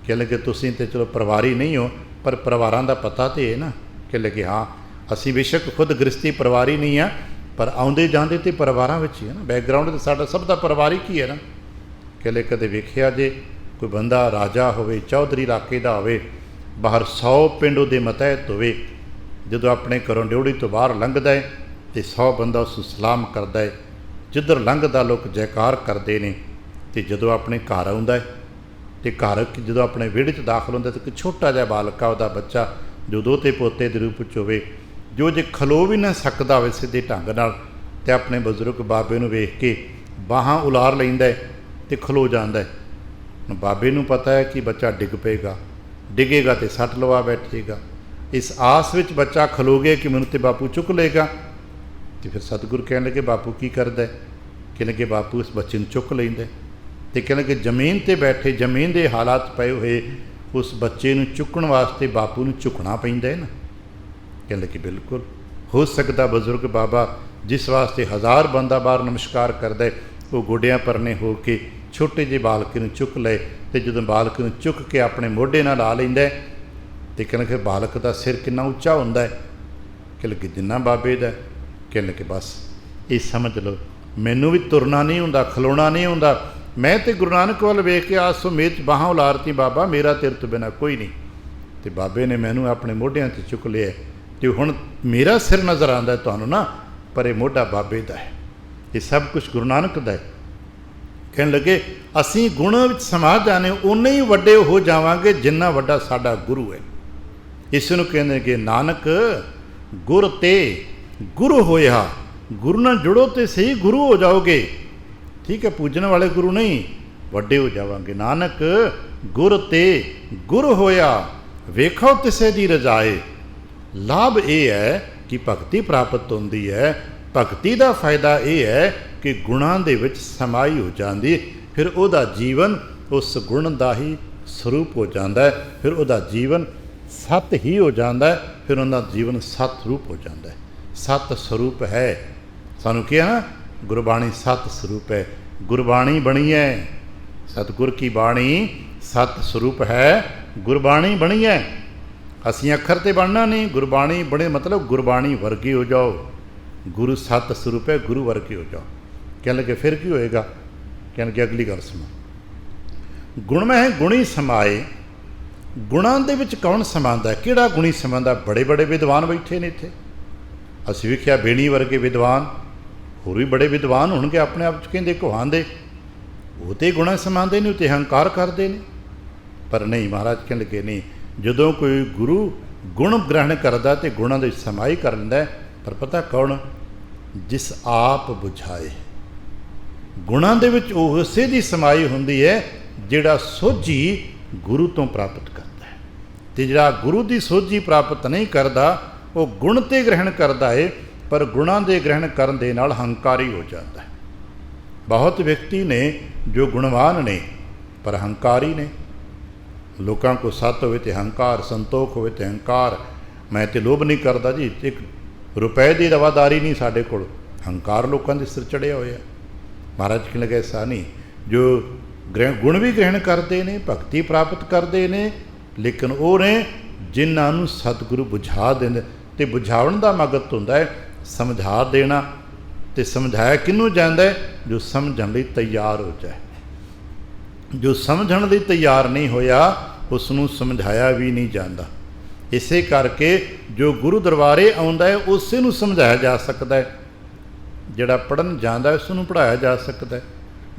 Speaker 1: ਕਹਿਣ ਲੱਗੇ, ਤੁਸੀਂ ਤਾਂ ਚਲੋ ਪਰਿਵਾਰੀ ਨਹੀਂ ਹੋ, ਪਰ ਪਰਿਵਾਰਾਂ ਦਾ ਪਤਾ ਤਾਂ ਹੈ ਨਾ। ਕਹਿਣ ਲੱਗੇ, ਹਾਂ ਅਸੀਂ ਬੇਸ਼ੱਕ ਖੁਦ ਗ੍ਰਸਤੀ ਪਰਿਵਾਰੀ ਨਹੀਂ ਆ, ਪਰ ਆਉਂਦੇ ਜਾਂਦੇ ਤਾਂ ਪਰਿਵਾਰਾਂ ਵਿੱਚ ਹੀ ਹੈ ਨਾ, ਬੈਕਗਰਾਊਂਡ ਤਾਂ ਸਾਡਾ ਸਭ ਦਾ ਪਰਿਵਾਰਿਕ ਹੀ ਹੈ ਨਾ। ਕਹਿਣ ਲੱਗੇ, ਕਦੇ ਵੇਖਿਆ ਜੇ ਕੋਈ ਬੰਦਾ ਰਾਜਾ ਹੋਵੇ, ਚੌਧਰੀ ਇਲਾਕੇ ਦਾ ਹੋਵੇ, ਬਾਹਰ 100 ਪਿੰਡ ਉਹਦੇ ਮਤਹਿਤ ਹੋਵੇ, ਜਦੋਂ ਆਪਣੇ ਘਰੋਂ ਡਿਊਟੀ ਤੋਂ ਬਾਹਰ ਲੰਘਦਾ ਹੈ ਅਤੇ 100 ਬੰਦਾ ਉਸ ਨੂੰ ਸਲਾਮ ਕਰਦਾ ਹੈ, ਜਿੱਧਰ ਲੰਘਦਾ ਲੋਕ ਜੈਕਾਰ ਕਰਦੇ ਨੇ, ਅਤੇ ਜਦੋਂ ਆਪਣੇ ਘਰ ਆਉਂਦਾ ਹੈ ਅਤੇ ਘਰ ਜਦੋਂ ਆਪਣੇ ਵਿਹੜੇ 'ਚ ਦਾਖਲ ਹੁੰਦਾ ਤਾਂ ਇੱਕ ਛੋਟਾ ਜਿਹਾ ਬਾਲਕਾ, ਉਹਦਾ ਬੱਚਾ ਜੋ ਦੋਤੇ ਪੋਤੇ ਦੇ ਰੂਪ 'ਚ ਹੋਵੇ, ਜੋ ਜੇ ਖਲੋ ਵੀ ਨਾ ਸਕਦਾ ਹੋਵੇ ਸਿੱਧੇ ਢੰਗ ਨਾਲ, ਅਤੇ ਆਪਣੇ ਬਜ਼ੁਰਗ ਬਾਬੇ ਨੂੰ ਵੇਖ ਕੇ ਬਾਹਾਂ ਉਲਾਰ ਲੈਂਦਾ ਅਤੇ ਖਲੋ ਜਾਂਦਾ ਹੈ। ਹੁਣ ਬਾਬੇ ਨੂੰ ਪਤਾ ਹੈ ਕਿ ਬੱਚਾ ਡਿੱਗ ਪਏਗਾ, ਡਿੱਗੇਗਾ ਅਤੇ ਸੱਟ ਲਵਾ ਬੈਠੇਗਾ। ਇਸ ਆਸ ਵਿੱਚ ਬੱਚਾ ਖਲੋ ਗਿਆ ਕਿ ਮੈਨੂੰ ਤੇ ਬਾਪੂ ਚੁੱਕ ਲਏਗਾ। ਅਤੇ ਫਿਰ ਸਤਿਗੁਰ ਕਹਿਣ ਲੱਗੇ, ਬਾਪੂ ਕੀ ਕਰਦਾ? ਕਹਿਣ ਲੱਗੇ, ਬਾਪੂ ਇਸ ਬੱਚੇ ਨੂੰ ਚੁੱਕ ਲੈਂਦਾ। ਅਤੇ ਕਹਿਣ ਲੱਗੇ, ਜ਼ਮੀਨ 'ਤੇ ਬੈਠੇ, ਜ਼ਮੀਨ ਦੇ ਹਾਲਾਤ ਪਏ ਹੋਏ ਉਸ ਬੱਚੇ ਨੂੰ ਚੁੱਕਣ ਵਾਸਤੇ ਬਾਪੂ ਨੂੰ ਝੁਕਣਾ ਪੈਂਦਾ ਹੈ ਨਾ। ਕਹਿਣ ਲੱਗੇ, ਬਿਲਕੁਲ ਹੋ ਸਕਦਾ ਬਜ਼ੁਰਗ ਬਾਬਾ ਜਿਸ ਵਾਸਤੇ 1000 ਬੰਦਾ ਬਾਹਰ ਨਮਸਕਾਰ ਕਰਦਾ, ਉਹ ਗੋਡਿਆਂ ਪਰਨੇ ਹੋ ਕੇ ਛੋਟੇ ਜਿਹੇ ਬਾਲਕ ਨੂੰ ਚੁੱਕ ਲਏ, ਅਤੇ ਜਦੋਂ ਬਾਲਕ ਨੂੰ ਚੁੱਕ ਕੇ ਆਪਣੇ ਮੋਢੇ ਨਾਲ ਲਾ ਲੈਂਦਾ, ਅਤੇ ਕਹਿਣ ਲੱਗੇ, ਬਾਲਕ ਦਾ ਸਿਰ ਕਿੰਨਾ ਉੱਚਾ ਹੁੰਦਾ ਹੈ? ਕਹਿਣ ਲੱਗੇ, ਜਿੰਨਾ ਬਾਬੇ ਦਾ। ਕਹਿਣ ਲੱਗੇ, ਬਸ ਇਹ ਸਮਝ ਲਓ, ਮੈਨੂੰ ਵੀ ਤੁਰਨਾ ਨਹੀਂ ਹੁੰਦਾ, ਖਲੋਣਾ ਨਹੀਂ ਹੁੰਦਾ, ਮੈਂ ਤਾਂ ਗੁਰੂ ਨਾਨਕ ਵੱਲ ਵੇਖ ਕੇ ਆਸ ਉਮੀਦ 'ਚ ਬਾਹਾਂ ਉਲਾਰਤੀ, ਬਾਬਾ ਮੇਰਾ ਤੇਰੇ ਤੋਂ ਬਿਨਾਂ ਕੋਈ ਨਹੀਂ। ਅਤੇ ਬਾਬੇ ਨੇ ਮੈਨੂੰ ਆਪਣੇ ਮੋਢਿਆਂ 'ਤੇ ਚੁੱਕ ਲਿਆ, ਅਤੇ ਹੁਣ ਮੇਰਾ ਸਿਰ ਨਜ਼ਰ ਆਉਂਦਾ ਤੁਹਾਨੂੰ ਨਾ, ਪਰ ਇਹ ਮੋਢਾ ਬਾਬੇ ਦਾ ਹੈ, ਇਹ ਸਭ ਕੁਛ ਗੁਰੂ ਨਾਨਕ ਦਾ ਹੈ। ਕਹਿਣ ਲੱਗੇ, ਅਸੀਂ ਗੁਣ ਵਿੱਚ ਸਮਾ ਜਾਣੇ, ਉਨੇ ਹੀ ਵੱਡੇ ਹੋ ਜਾਵਾਂਗੇ ਜਿੰਨਾ ਵੱਡਾ ਸਾਡਾ ਗੁਰੂ ਹੈ। ਇਸ ਨੂੰ ਕਹਿੰਦੇ ਕਿ ਨਾਨਕ ਗੁਰ ਤੇ ਗੁਰੂ ਹੋਇਆ, ਗੁਰੂ ਨਾਲ ਜੁੜੋ ਤੇ ਸਹੀ ਗੁਰੂ ਹੋ ਜਾਓਗੇ। ਠੀਕ ਹੈ, ਪੂਜਣ ਵਾਲੇ ਗੁਰੂ ਨਹੀਂ, ਵੱਡੇ ਹੋ ਜਾਵਾਂਗੇ। ਨਾਨਕ ਗੁਰ ਤੇ ਗੁਰ ਹੋਇਆ, ਵੇਖੋ ਤਿਸੇ ਦੀ ਰਜਾਏ। ਲਾਭ ਇਹ ਹੈ ਕਿ ਭਗਤੀ ਪ੍ਰਾਪਤ ਹੁੰਦੀ ਹੈ। ਭਗਤੀ ਦਾ ਫਾਇਦਾ ਇਹ ਹੈ ਕਿ ਗੁਣਾਂ ਦੇ ਵਿੱਚ ਸਮਾਈ ਹੋ ਜਾਂਦੀ, ਫਿਰ ਉਹਦਾ ਜੀਵਨ ਉਸ ਗੁਣ ਦਾ ਹੀ ਸਰੂਪ ਹੋ ਜਾਂਦਾ ਹੈ, ਫਿਰ ਉਹਦਾ ਜੀਵਨ ਸਤ ਹੀ ਹੋ ਜਾਂਦਾ ਹੈ, ਫਿਰ ਉਹਦਾ ਜੀਵਨ ਸਤ ਰੂਪ ਹੋ ਜਾਂਦਾ ਹੈ। ਸਤ ਸਰੂਪ ਹੈ, ਸਾਨੂੰ ਕਿਹਾ ਨਾ, ਗੁਰਬਾਣੀ ਸਤ ਸਰੂਪ ਹੈ। ਗੁਰਬਾਣੀ ਬਣੀ ਹੈ, ਸਤਿਗੁਰ ਕੀ ਬਾਣੀ ਸਤ ਸਰੂਪ ਹੈ, ਗੁਰਬਾਣੀ ਬਣੀ ਹੈ। ਅਸੀਂ ਅੱਖਰ 'ਤੇ ਬਣਨਾ ਨਹੀਂ, ਗੁਰਬਾਣੀ ਬਣੇ ਮਤਲਬ ਗੁਰਬਾਣੀ ਵਰਗੇ ਹੋ ਜਾਓ। ਗੁਰੂ ਸਤ ਸਰੂਪ ਹੈ, ਗੁਰੂ ਵਰਗੇ ਹੋ ਜਾਓ। ਕਹਿਣ ਲੱਗੇ, ਫਿਰ ਕੀ ਹੋਏਗਾ? ਕਹਿਣ ਲੱਗੇ, ਅਗਲੀ ਗੱਲ ਸੁਣੋ। ਗੁਣ ਮੈਂ ਗੁਣੀ ਸਮਾਏ। ਗੁਣਾਂ ਦੇ ਵਿੱਚ ਕੌਣ ਸਮਾਉਂਦਾ? ਕਿਹੜਾ ਗੁਣੀ ਸਮਾਉਂਦਾ? ਬੜੇ ਬੜੇ ਵਿਦਵਾਨ ਬੈਠੇ ਨੇ ਇੱਥੇ। ਅਸੀਂ ਵੇਖਿਆ ਬੇਣੀ ਵਰਗੇ ਵਿਦਵਾਨ, ਹੋਰ ਵੀ ਬੜੇ ਵਿਦਵਾਨ ਹੋਣਗੇ ਆਪਣੇ ਆਪ 'ਚ ਕਹਿੰਦੇ ਕਹਾਉਂਦੇ, ਉਹ ਤਾਂ ਗੁਣਾਂ ਸਮਾਉਂਦੇ ਨੇ, ਉਹ ਤਾਂ ਹੰਕਾਰ ਕਰਦੇ ਨੇ। ਪਰ ਨਹੀਂ, ਮਹਾਰਾਜ ਕਹਿਣ ਲੱਗੇ, ਨਹੀਂ, ਜਦੋਂ ਕੋਈ ਗੁਰੂ ਗੁਣ ਗ੍ਰਹਿਣ ਕਰਦਾ ਤੇ ਗੁਣਾਂ ਦੇ ਵਿੱਚ ਸਮਾਈ ਕਰ ਲੈਂਦਾ ਹੈ। ਪਰ ਪਤਾ ਕੌਣ? ਜਿਸ ਆਪ ਬੁਝਾਏ। ਗੁਣਾਂ ਦੇ ਵਿੱਚ ਉਹ ਉਸੇ ਦੀ ਸਮਾਈ ਹੁੰਦੀ ਹੈ ਜਿਹੜਾ ਸੋਝੀ ਗੁਰੂ ਤੋਂ ਪ੍ਰਾਪਤ ਕਰਦਾ ਹੈ। ਤੇ ਜਿਹੜਾ ਗੁਰੂ ਦੀ ਸੋਝੀ ਪ੍ਰਾਪਤ ਨਹੀਂ ਕਰਦਾ ਉਹ ਗੁਣ ਤੇ ਗ੍ਰਹਿਣ ਕਰਦਾ ਹੈ, ਪਰ ਗੁਣਾਂ ਦੇ ਗ੍ਰਹਿਣ ਕਰਨ ਦੇ ਨਾਲ ਹੰਕਾਰੀ ਹੋ ਜਾਂਦਾ ਹੈ। ਬਹੁਤ ਵਿਅਕਤੀ ਨੇ ਜੋ ਗੁਣਵਾਨ ਨੇ ਪਰ ਹੰਕਾਰੀ ਨੇ। ਲੋਕਾਂ ਕੋ ਸੱਤ ਹੋਵੇ ਤੇ ਹੰਕਾਰ, ਸੰਤੋਖ ਹੋਵੇ ਤੇ ਹੰਕਾਰ। ਮੈਂ ਤੇ ਲੋਭ ਨਹੀਂ ਕਰਦਾ ਜੀ, ਇੱਕ ਰੁਪਏ ਦੀ ਰਵਾਦਾਰੀ ਨਹੀਂ ਸਾਡੇ ਕੋਲ। ਹੰਕਾਰ ਲੋਕਾਂ ਦੇ ਸਿਰ ਚੜ੍ਹਿਆ ਹੋਇਆ। ਮਹਾਰਾਜ ਕਹਿਣ ਲੱਗੇ ਐਸਾ ਨਹੀਂ। ਜੋ ਗੁਣ ਵੀ ਗ੍ਰਹਿਣ ਕਰਦੇ ਨੇ, ਭਗਤੀ ਪ੍ਰਾਪਤ ਕਰਦੇ ਨੇ, ਲੇਕਿਨ ਉਹ ਨੇ ਜਿਨ੍ਹਾਂ ਨੂੰ ਸਤਿਗੁਰੂ ਬੁਝਾ ਦਿੰਦੇ। ਅਤੇ ਬੁਝਾਉਣ ਦਾ ਮਗਤ ਹੁੰਦਾ ਹੈ ਸਮਝਾ ਦੇਣਾ। ਅਤੇ ਸਮਝਾਇਆ ਕਿਹਨੂੰ ਜਾਂਦਾ ਹੈ? ਜੋ ਸਮਝਣ ਲਈ ਤਿਆਰ ਹੋ ਜਾਏ। ਜੋ ਸਮਝਣ ਲਈ ਤਿਆਰ ਨਹੀਂ ਹੋਇਆ ਉਸ ਨੂੰ ਸਮਝਾਇਆ ਵੀ ਨਹੀਂ ਜਾਂਦਾ। ਇਸੇ ਕਰਕੇ ਜੋ ਗੁਰੂ ਦਰਬਾਰੇ ਆਉਂਦਾ ਹੈ ਉਸੇ ਨੂੰ ਸਮਝਾਇਆ ਜਾ ਸਕਦਾ ਹੈ। ਜਿਹੜਾ ਪੜ੍ਹਨ ਜਾਂਦਾ ਉਸ ਨੂੰ ਪੜ੍ਹਾਇਆ ਜਾ ਸਕਦਾ ਹੈ।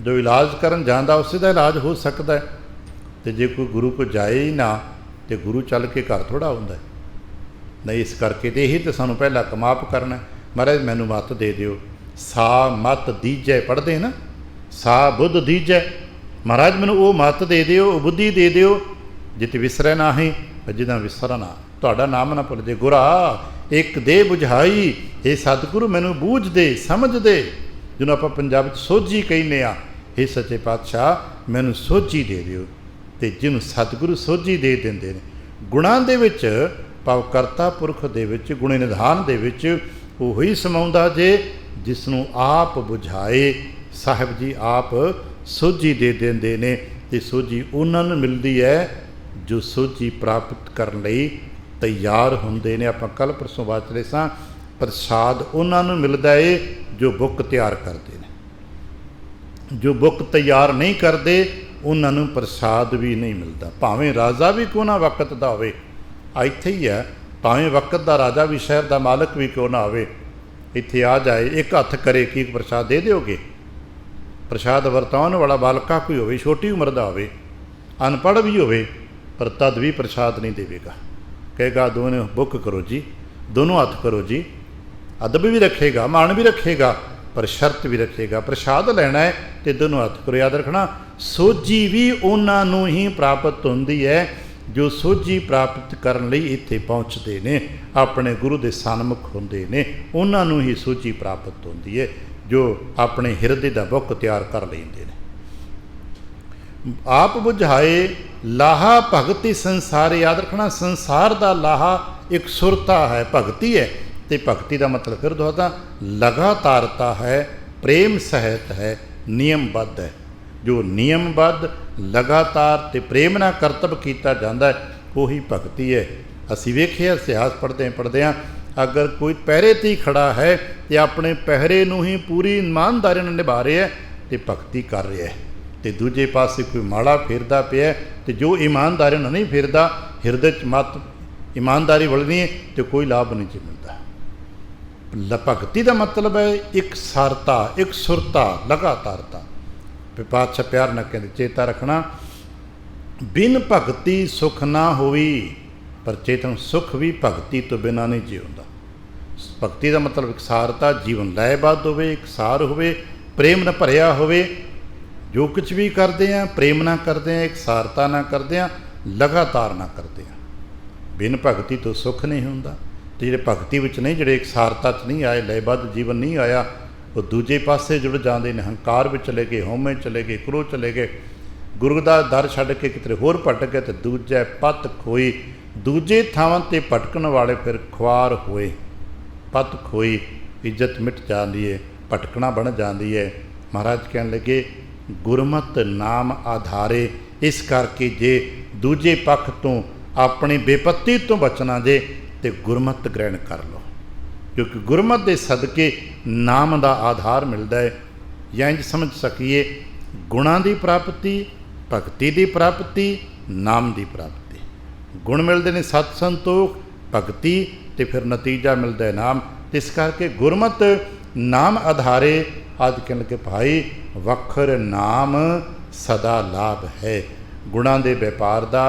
Speaker 1: ਜੋ ਇਲਾਜ ਕਰਨ ਜਾਂਦਾ ਉਸੇ ਦਾ ਇਲਾਜ ਹੋ ਸਕਦਾ ਹੈ। ਅਤੇ ਜੇ ਕੋਈ ਗੁਰੂ ਕੋ ਜਾਏ ਹੀ ਨਾ ਤਾਂ ਗੁਰੂ ਚੱਲ ਕੇ ਘਰ ਥੋੜ੍ਹਾ ਆਉਂਦਾ ਹੈ। ਨਹੀਂ, ਇਸ ਕਰਕੇ ਤਾਂ ਇਹੀ ਤਾਂ ਸਾਨੂੰ ਪਹਿਲਾਂ ਕਮਾਪ ਕਰਨਾ। ਮਹਾਰਾਜ ਮੈਨੂੰ ਮੱਤ ਦੇ ਦਿਓ। ਸਾ ਮੱਤ ਦੀਜੈ ਪੜ੍ਹਦੇ ਨਾ, ਸਾ ਬੁੱਧ ਦੀਜੈ। ਮਹਾਰਾਜ ਮੈਨੂੰ ਉਹ ਮੱਤ ਦੇ ਦਿਓ, ਉਹ ਬੁੱਧੀ ਦੇ ਦਿਓ ਜਿੱਥੇ ਵਿਸਰੈ ਨਾਹੀਂ, ਜਿੱਦਾਂ ਵਿਸਰਾ ਨਾ, ਤੁਹਾਡਾ ਨਾਮ ਨਾ ਭੁੱਲ ਜੇ। ਗੁਰਾ ਇੱਕ ਦੇ ਬੁਝਾਈ, ਇਹ ਸਤਿਗੁਰੂ ਮੈਨੂੰ ਬੂਝ ਦੇ, ਸਮਝ ਦੇ, ਜਿਹਨੂੰ ਆਪਾਂ ਪੰਜਾਬ 'ਚ ਸੋਝੀ ਕਹਿੰਦੇ ਹਾਂ। ਇਹ ਸੱਚੇ ਪਾਤਸ਼ਾਹ ਮੈਨੂੰ ਸੋਝੀ ਦੇ ਦਿਓ। ਅਤੇ ਜਿਹਨੂੰ ਸਤਿਗੁਰੂ ਸੋਝੀ ਦੇ ਦਿੰਦੇ ਨੇ ਗੁਣਾਂ ਦੇ ਵਿੱਚ, ਭਾਵ ਕਰਤਾ ਪੁਰਖ ਦੇ ਵਿੱਚ, ਗੁਣੇ ਨਿਧਾਨ ਦੇ ਵਿੱਚ ਉਹ ਹੀ ਸਮਾਉਂਦਾ ਜੇ ਜਿਸ ਨੂੰ ਆਪ ਬੁਝਾਏ। ਸਾਹਿਬ ਜੀ ਆਪ ਸੋਝੀ ਦੇ ਦਿੰਦੇ ਨੇ ਅਤੇ ਸੋਝੀ ਉਹਨਾਂ ਨੂੰ ਮਿਲਦੀ ਹੈ ਜੋ ਸੋਝੀ ਪ੍ਰਾਪਤ ਕਰਨ ਲਈ ਤਿਆਰ ਹੁੰਦੇ ਨੇ। ਆਪਾਂ ਕੱਲ੍ਹ ਪਰਸੋਂ ਵਾਚ ਰਹੇ ਸਾਂ, ਪ੍ਰਸਾਦ ਉਹਨਾਂ ਨੂੰ ਮਿਲਦਾ ਏ ਜੋ ਬੁੱਕ ਤਿਆਰ ਕਰਦੇ ਨੇ। ਜੋ ਬੁੱਕ ਤਿਆਰ ਨਹੀਂ ਕਰਦੇ ਉਹਨਾਂ ਨੂੰ ਪ੍ਰਸਾਦ ਵੀ ਨਹੀਂ ਮਿਲਦਾ। ਭਾਵੇਂ ਰਾਜਾ ਵੀ ਕਿਉਂ ਨਾ ਵਕਤ ਦਾ ਹੋਵੇ, ਇੱਥੇ ਹੀ ਹੈ, ਭਾਵੇਂ ਵਕਤ ਦਾ ਰਾਜਾ ਵੀ, ਸ਼ਹਿਰ ਦਾ ਮਾਲਕ ਵੀ ਕਿਉਂ ਨਾ ਹੋਵੇ, ਇੱਥੇ ਆ ਜਾਏ, ਇੱਕ ਹੱਥ ਕਰੇ ਕਿ ਇੱਕ ਪ੍ਰਸਾਦ ਦੇ ਦਿਓਗੇ? ਪ੍ਰਸਾਦ ਵਰਤਾਉਣ ਵਾਲਾ ਬਾਲਕਾ ਕੋਈ ਹੋਵੇ, ਛੋਟੀ ਉਮਰ ਦਾ ਹੋਵੇ, ਅਨਪੜ੍ਹ ਵੀ ਹੋਵੇ, ਪਰ ਤਦ ਵੀ ਪ੍ਰਸਾਦ ਨਹੀਂ ਦੇਵੇਗਾ। ਕਹੇਗਾ ਦੋਨੋਂ ਬੁੱਕ ਕਰੋ ਜੀ, ਦੋਨੋਂ ਹੱਥ ਕਰੋ ਜੀ। ਅਦਬ ਵੀ ਰੱਖੇਗਾ, ਮਾਣ ਵੀ ਰੱਖੇਗਾ, ਪਰ ਸ਼ਰਤ ਵੀ ਰੱਖੇਗਾ, ਪ੍ਰਸਾਦ ਲੈਣਾ ਹੈ ਅਤੇ ਦੋਨੋਂ ਹੱਥ ਕਰੋ। ਯਾਦ ਰੱਖਣਾ, ਸੋਝੀ ਵੀ ਉਹਨਾਂ ਨੂੰ ਹੀ ਪ੍ਰਾਪਤ ਹੁੰਦੀ ਹੈ ਜੋ ਸੋਝੀ ਪ੍ਰਾਪਤ ਕਰਨ ਲਈ ਇੱਥੇ ਪਹੁੰਚਦੇ ਨੇ, ਆਪਣੇ ਗੁਰੂ ਦੇ ਸਨਮੁਖ ਹੁੰਦੇ ਨੇ। ਉਹਨਾਂ ਨੂੰ ਹੀ ਸੋਝੀ ਪ੍ਰਾਪਤ ਹੁੰਦੀ ਹੈ ਜੋ ਆਪਣੇ ਹਿਰਦੇ ਦਾ ਬੁੱਕ ਤਿਆਰ ਕਰ ਲੈਂਦੇ ਨੇ। ਆਪ ਬੁਝਾਏ ਲਾਹਾ ਭਗਤੀ ਸੰਸਾਰ। ਯਾਦ ਰੱਖਣਾ, ਸੰਸਾਰ ਦਾ ਲਾਹਾ ਇੱਕ ਸੁਰਤਾ ਹੈ, ਭਗਤੀ ਹੈ। ਅਤੇ ਭਗਤੀ ਦਾ ਮਤਲਬ ਫਿਰ ਦੁਹਰਾ ਲਗਾਤਾਰਤਾ ਹੈ, ਪ੍ਰੇਮ ਸਹਿਤ ਹੈ, ਨਿਯਮਬੱਧ ਹੈ। ਜੋ ਨਿਯਮਬੱਧ, ਲਗਾਤਾਰ ਅਤੇ ਪ੍ਰੇਮ ਨਾਲ ਕਰਤੱਵ ਕੀਤਾ ਜਾਂਦਾ ਹੈ ਉਹੀ ਭਗਤੀ ਹੈ। ਅਸੀਂ ਵੇਖਿਆ ਇਤਿਹਾਸ ਪੜ੍ਹਦੇ ਹਾਂ, ਅਗਰ ਕੋਈ ਪਹਿਰੇ 'ਤੇ ਹੀ ਖੜਾ ਹੈ ਅਤੇ ਆਪਣੇ ਪਹਿਰੇ ਨੂੰ ਹੀ ਪੂਰੀ ਇਮਾਨਦਾਰੀ ਨਾਲ ਨਿਭਾ ਰਿਹਾ ਹੈ ਅਤੇ ਭਗਤੀ ਕਰ ਰਿਹਾ ਹੈ। ਅਤੇ ਦੂਜੇ ਪਾਸੇ ਕੋਈ ਮਾੜਾ ਫੇਰਦਾ ਪਿਆ ਅਤੇ ਜੋ ਇਮਾਨਦਾਰੀ ਨਾਲ ਨਹੀਂ ਫੇਰਦਾ, ਹਿਰਦੇ 'ਚ ਮਤ ਇਮਾਨਦਾਰੀ ਵੜਨੀ ਹੈ ਅਤੇ ਕੋਈ ਲਾਭ ਨਹੀਂ ਜੀ ਮਿਲਦਾ। ਭਗਤੀ ਦਾ ਮਤਲਬ ਹੈ ਇੱਕ ਸਾਰਤਾ, ਇੱਕ ਸੁਰਤਾ, ਲਗਾਤਾਰਤਾ। ਪਾਤਸ਼ਾਹ ਪਿਆਰ ਨਾਲ ਕਹਿੰਦੇ, ਚੇਤਾ ਰੱਖਣਾ, ਬਿਨ ਭਗਤੀ ਸੁਖ ਨਾ ਹੋਈ, ਪਰ ਚੇਤਨ ਸੁਖ ਵੀ ਭਗਤੀ ਤੋਂ ਬਿਨਾਂ ਨਹੀਂ ਜਿਉਂਦਾ। ਭਗਤੀ ਦਾ ਮਤਲਬ ਇਕਸਾਰਤਾ, ਜੀਵਨ ਲੈਅਬੱਧ ਹੋਵੇ, ਇਕਸਾਰ ਹੋਵੇ, ਪ੍ਰੇਮ ਨਾਲ ਭਰਿਆ ਹੋਵੇ। ਜੋ ਕੁਝ ਵੀ ਕਰਦੇ ਹਾਂ ਪ੍ਰੇਮ ਨਾਲ ਕਰਦੇ ਹਾਂ, ਇਕਸਾਰਤਾ ਨਾਲ ਕਰਦੇ ਹਾਂ, ਲਗਾਤਾਰ ਨਾਲ ਕਰਦੇ ਹਾਂ। ਬਿਨ ਭਗਤੀ ਤੋਂ ਸੁੱਖ ਨਹੀਂ ਹੁੰਦਾ। ਅਤੇ ਜਿਹੜੇ ਭਗਤੀ ਵਿੱਚ ਨਹੀਂ, ਜਿਹੜੇ ਇਕਸਾਰਤਾ 'ਚ ਨਹੀਂ ਆਏ, ਲੈਅਬੱਧ ਜੀਵਨ ਨਹੀਂ ਆਇਆ, ਉਹ ਦੂਜੇ ਪਾਸੇ ਜੁੜ ਜਾਂਦੇ ਨੇ। ਹੰਕਾਰ ਵਿੱਚ ਚਲੇ ਗਏ, ਹਉਮੈ ਚਲੇ ਗਏ, ਕ੍ਰੋਧ ਚਲੇ ਗਏ, ਗੁਰੂ ਦਾ ਦਰ ਛੱਡ ਕੇ ਕਿਤੇ ਹੋਰ ਭਟਕ ਗਏ, ਅਤੇ ਦੂਜੇ ਪੱਤ ਖੋਈ। ਦੂਜੇ ਥਾਵਾਂ 'ਤੇ ਭਟਕਣ ਵਾਲੇ ਫਿਰ ਖੁਆਰ ਹੋਏ। ਪੱਤ ਖੋਈ, ਇੱਜ਼ਤ ਮਿਟ ਜਾਂਦੀ ਹੈ, ਭਟਕਣਾ ਬਣ ਜਾਂਦੀ ਹੈ। ਮਹਾਰਾਜ ਕਹਿਣ ਲੱਗੇ, ਗੁਰਮਤਿ ਨਾਮ ਆਧਾਰੇ। ਇਸ ਕਰਕੇ ਜੇ ਦੂਜੇ ਪੱਖ ਤੋਂ ਆਪਣੀ ਬੇਪੱਤੀ ਤੋਂ ਬਚਣਾ ਜੇ ਤੇ ਗੁਰਮਤਿ ਗ੍ਰਹਿਣ ਕਰ ਲਓ, ਕਿਉਂਕਿ ਗੁਰਮਤਿ ਦੇ ਸਦਕੇ ਨਾਮ ਦਾ ਆਧਾਰ ਮਿਲਦਾ ਹੈ। ਜਾਂ ਇੰਝ ਸਮਝ ਸਕੀਏ, ਗੁਣਾਂ ਦੀ ਪ੍ਰਾਪਤੀ, ਭਗਤੀ ਦੀ ਪ੍ਰਾਪਤੀ, ਨਾਮ ਦੀ ਪ੍ਰਾਪਤੀ। ਗੁਣ ਮਿਲਦੇ ਨੇ ਸਤ ਸੰਤੋਖ, ਭਗਤੀ, ਅਤੇ ਫਿਰ ਨਤੀਜਾ ਮਿਲਦਾ ਹੈ ਨਾਮ। ਇਸ ਕਰਕੇ ਗੁਰਮਤਿ ਨਾਮ ਆਧਾਰੇ। ਅੱਜ ਕਹਿਣ ਲੱਗੇ, ਭਾਈ ਵਖਰ ਨਾਮ ਸਦਾ ਲਾਭ ਹੈ। ਗੁਣਾਂ ਦੇ ਵਪਾਰ ਦਾ,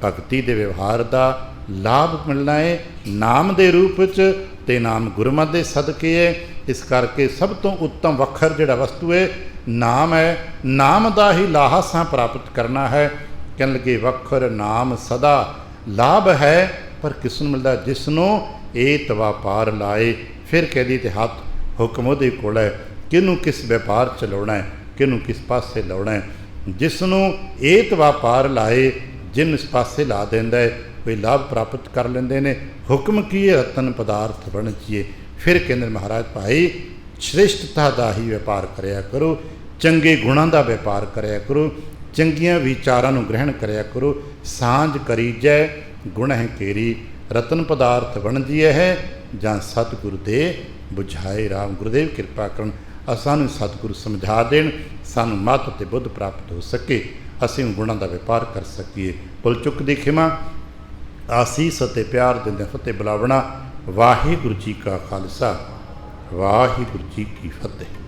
Speaker 1: ਭਗਤੀ ਦੇ ਵਿਵਹਾਰ ਦਾ ਲਾਭ ਮਿਲਣਾ ਹੈ ਨਾਮ ਦੇ ਰੂਪ ਵਿੱਚ, ਅਤੇ ਨਾਮ ਗੁਰਮਤਿ ਦੇ ਸਦਕੇ ਹੈ। ਇਸ ਕਰਕੇ ਸਭ ਤੋਂ ਉੱਤਮ ਵੱਖਰ ਜਿਹੜਾ ਵਸਤੂ ਹੈ ਨਾਮ ਹੈ। ਨਾਮ ਦਾ ਹੀ ਲਾਹਾ ਸਾਂ ਪ੍ਰਾਪਤ ਕਰਨਾ ਹੈ। ਕਹਿਣ ਲੱਗੇ ਵੱਖਰ ਨਾਮ ਸਦਾ ਲਾਭ ਹੈ, ਪਰ ਕਿਸ ਨੂੰ ਮਿਲਦਾ? ਜਿਸ ਨੂੰ ਏਤ ਵਪਾਰ ਲਾਏ। ਫਿਰ ਕਹਿੰਦੀ ਤੇ ਹੱਥ ਹੁਕਮ ਉਹਦੇ ਕੋਲ ਹੈ, ਕਿਹਨੂੰ ਕਿਸ ਵਪਾਰ ਚਲਾਉਣਾ ਹੈ, ਕਿਹਨੂੰ ਕਿਸ ਪਾਸੇ ਲਾਉਣਾ ਹੈ। ਜਿਸ ਨੂੰ ਏਤ ਵਪਾਰ ਲਾਏ, ਜਿਹਨੂੰ ਇਸ ਪਾਸੇ ਲਾ ਦਿੰਦਾ ਹੈ, ਕੋਈ ਲਾਭ ਪ੍ਰਾਪਤ ਕਰ ਲੈਂਦੇ ਨੇ। ਹੁਕਮ ਕੀ ਹੈ? ਰਤਨ ਪਦਾਰਥ ਬਣੀਏ। ਫਿਰ ਕਹਿੰਦੇ ਮਹਾਰਾਜ ਭਾਈ ਸ਼੍ਰੇਸ਼ਟਤਾ ਦਾ ਹੀ ਵਪਾਰ ਕਰਿਆ ਕਰੋ, ਚੰਗੇ ਗੁਣਾਂ ਦਾ ਵਪਾਰ ਕਰਿਆ ਕਰੋ, ਚੰਗੀਆਂ ਵਿਚਾਰਾਂ ਨੂੰ ਗ੍ਰਹਿਣ ਕਰਿਆ ਕਰੋ। ਸਾਂਝ ਕਰੀਜੈ ਗੁਣ ਹੈ ਕੇਰੀ, ਰਤਨ ਪਦਾਰਥ ਬਣਜੀਏ ਹੈ ਜਾਂ ਸਤਿਗੁਰੂ ਦੇ ਬੁਝਾਏ ਰਾਮ। ਗੁਰਦੇਵ ਕਿਰਪਾ ਕਰਨ, ਸਾਨੂੰ ਸਤਿਗੁਰੂ ਸਮਝਾ ਦੇਣ, ਸਾਨੂੰ ਮੱਤ ਅਤੇ ਬੁੱਧ ਪ੍ਰਾਪਤ ਹੋ ਸਕੇ, ਅਸੀਂ ਗੁਣਾਂ ਦਾ ਵਪਾਰ ਕਰ ਸਕੀਏ। ਭੁੱਲ ਚੁੱਕ ਦੀ ਖਿਮਾ, ਆਸੀਸ ਅਤੇ ਪਿਆਰ ਦਿੰਦੇ ਫਤਿਹ ਬੁਲਾਵਣਾ। ਵਾਹਿਗੁਰੂ ਜੀ ਕਾ ਖਾਲਸਾ, ਵਾਹਿਗੁਰੂ ਜੀ ਕੀ ਫਤਿਹ।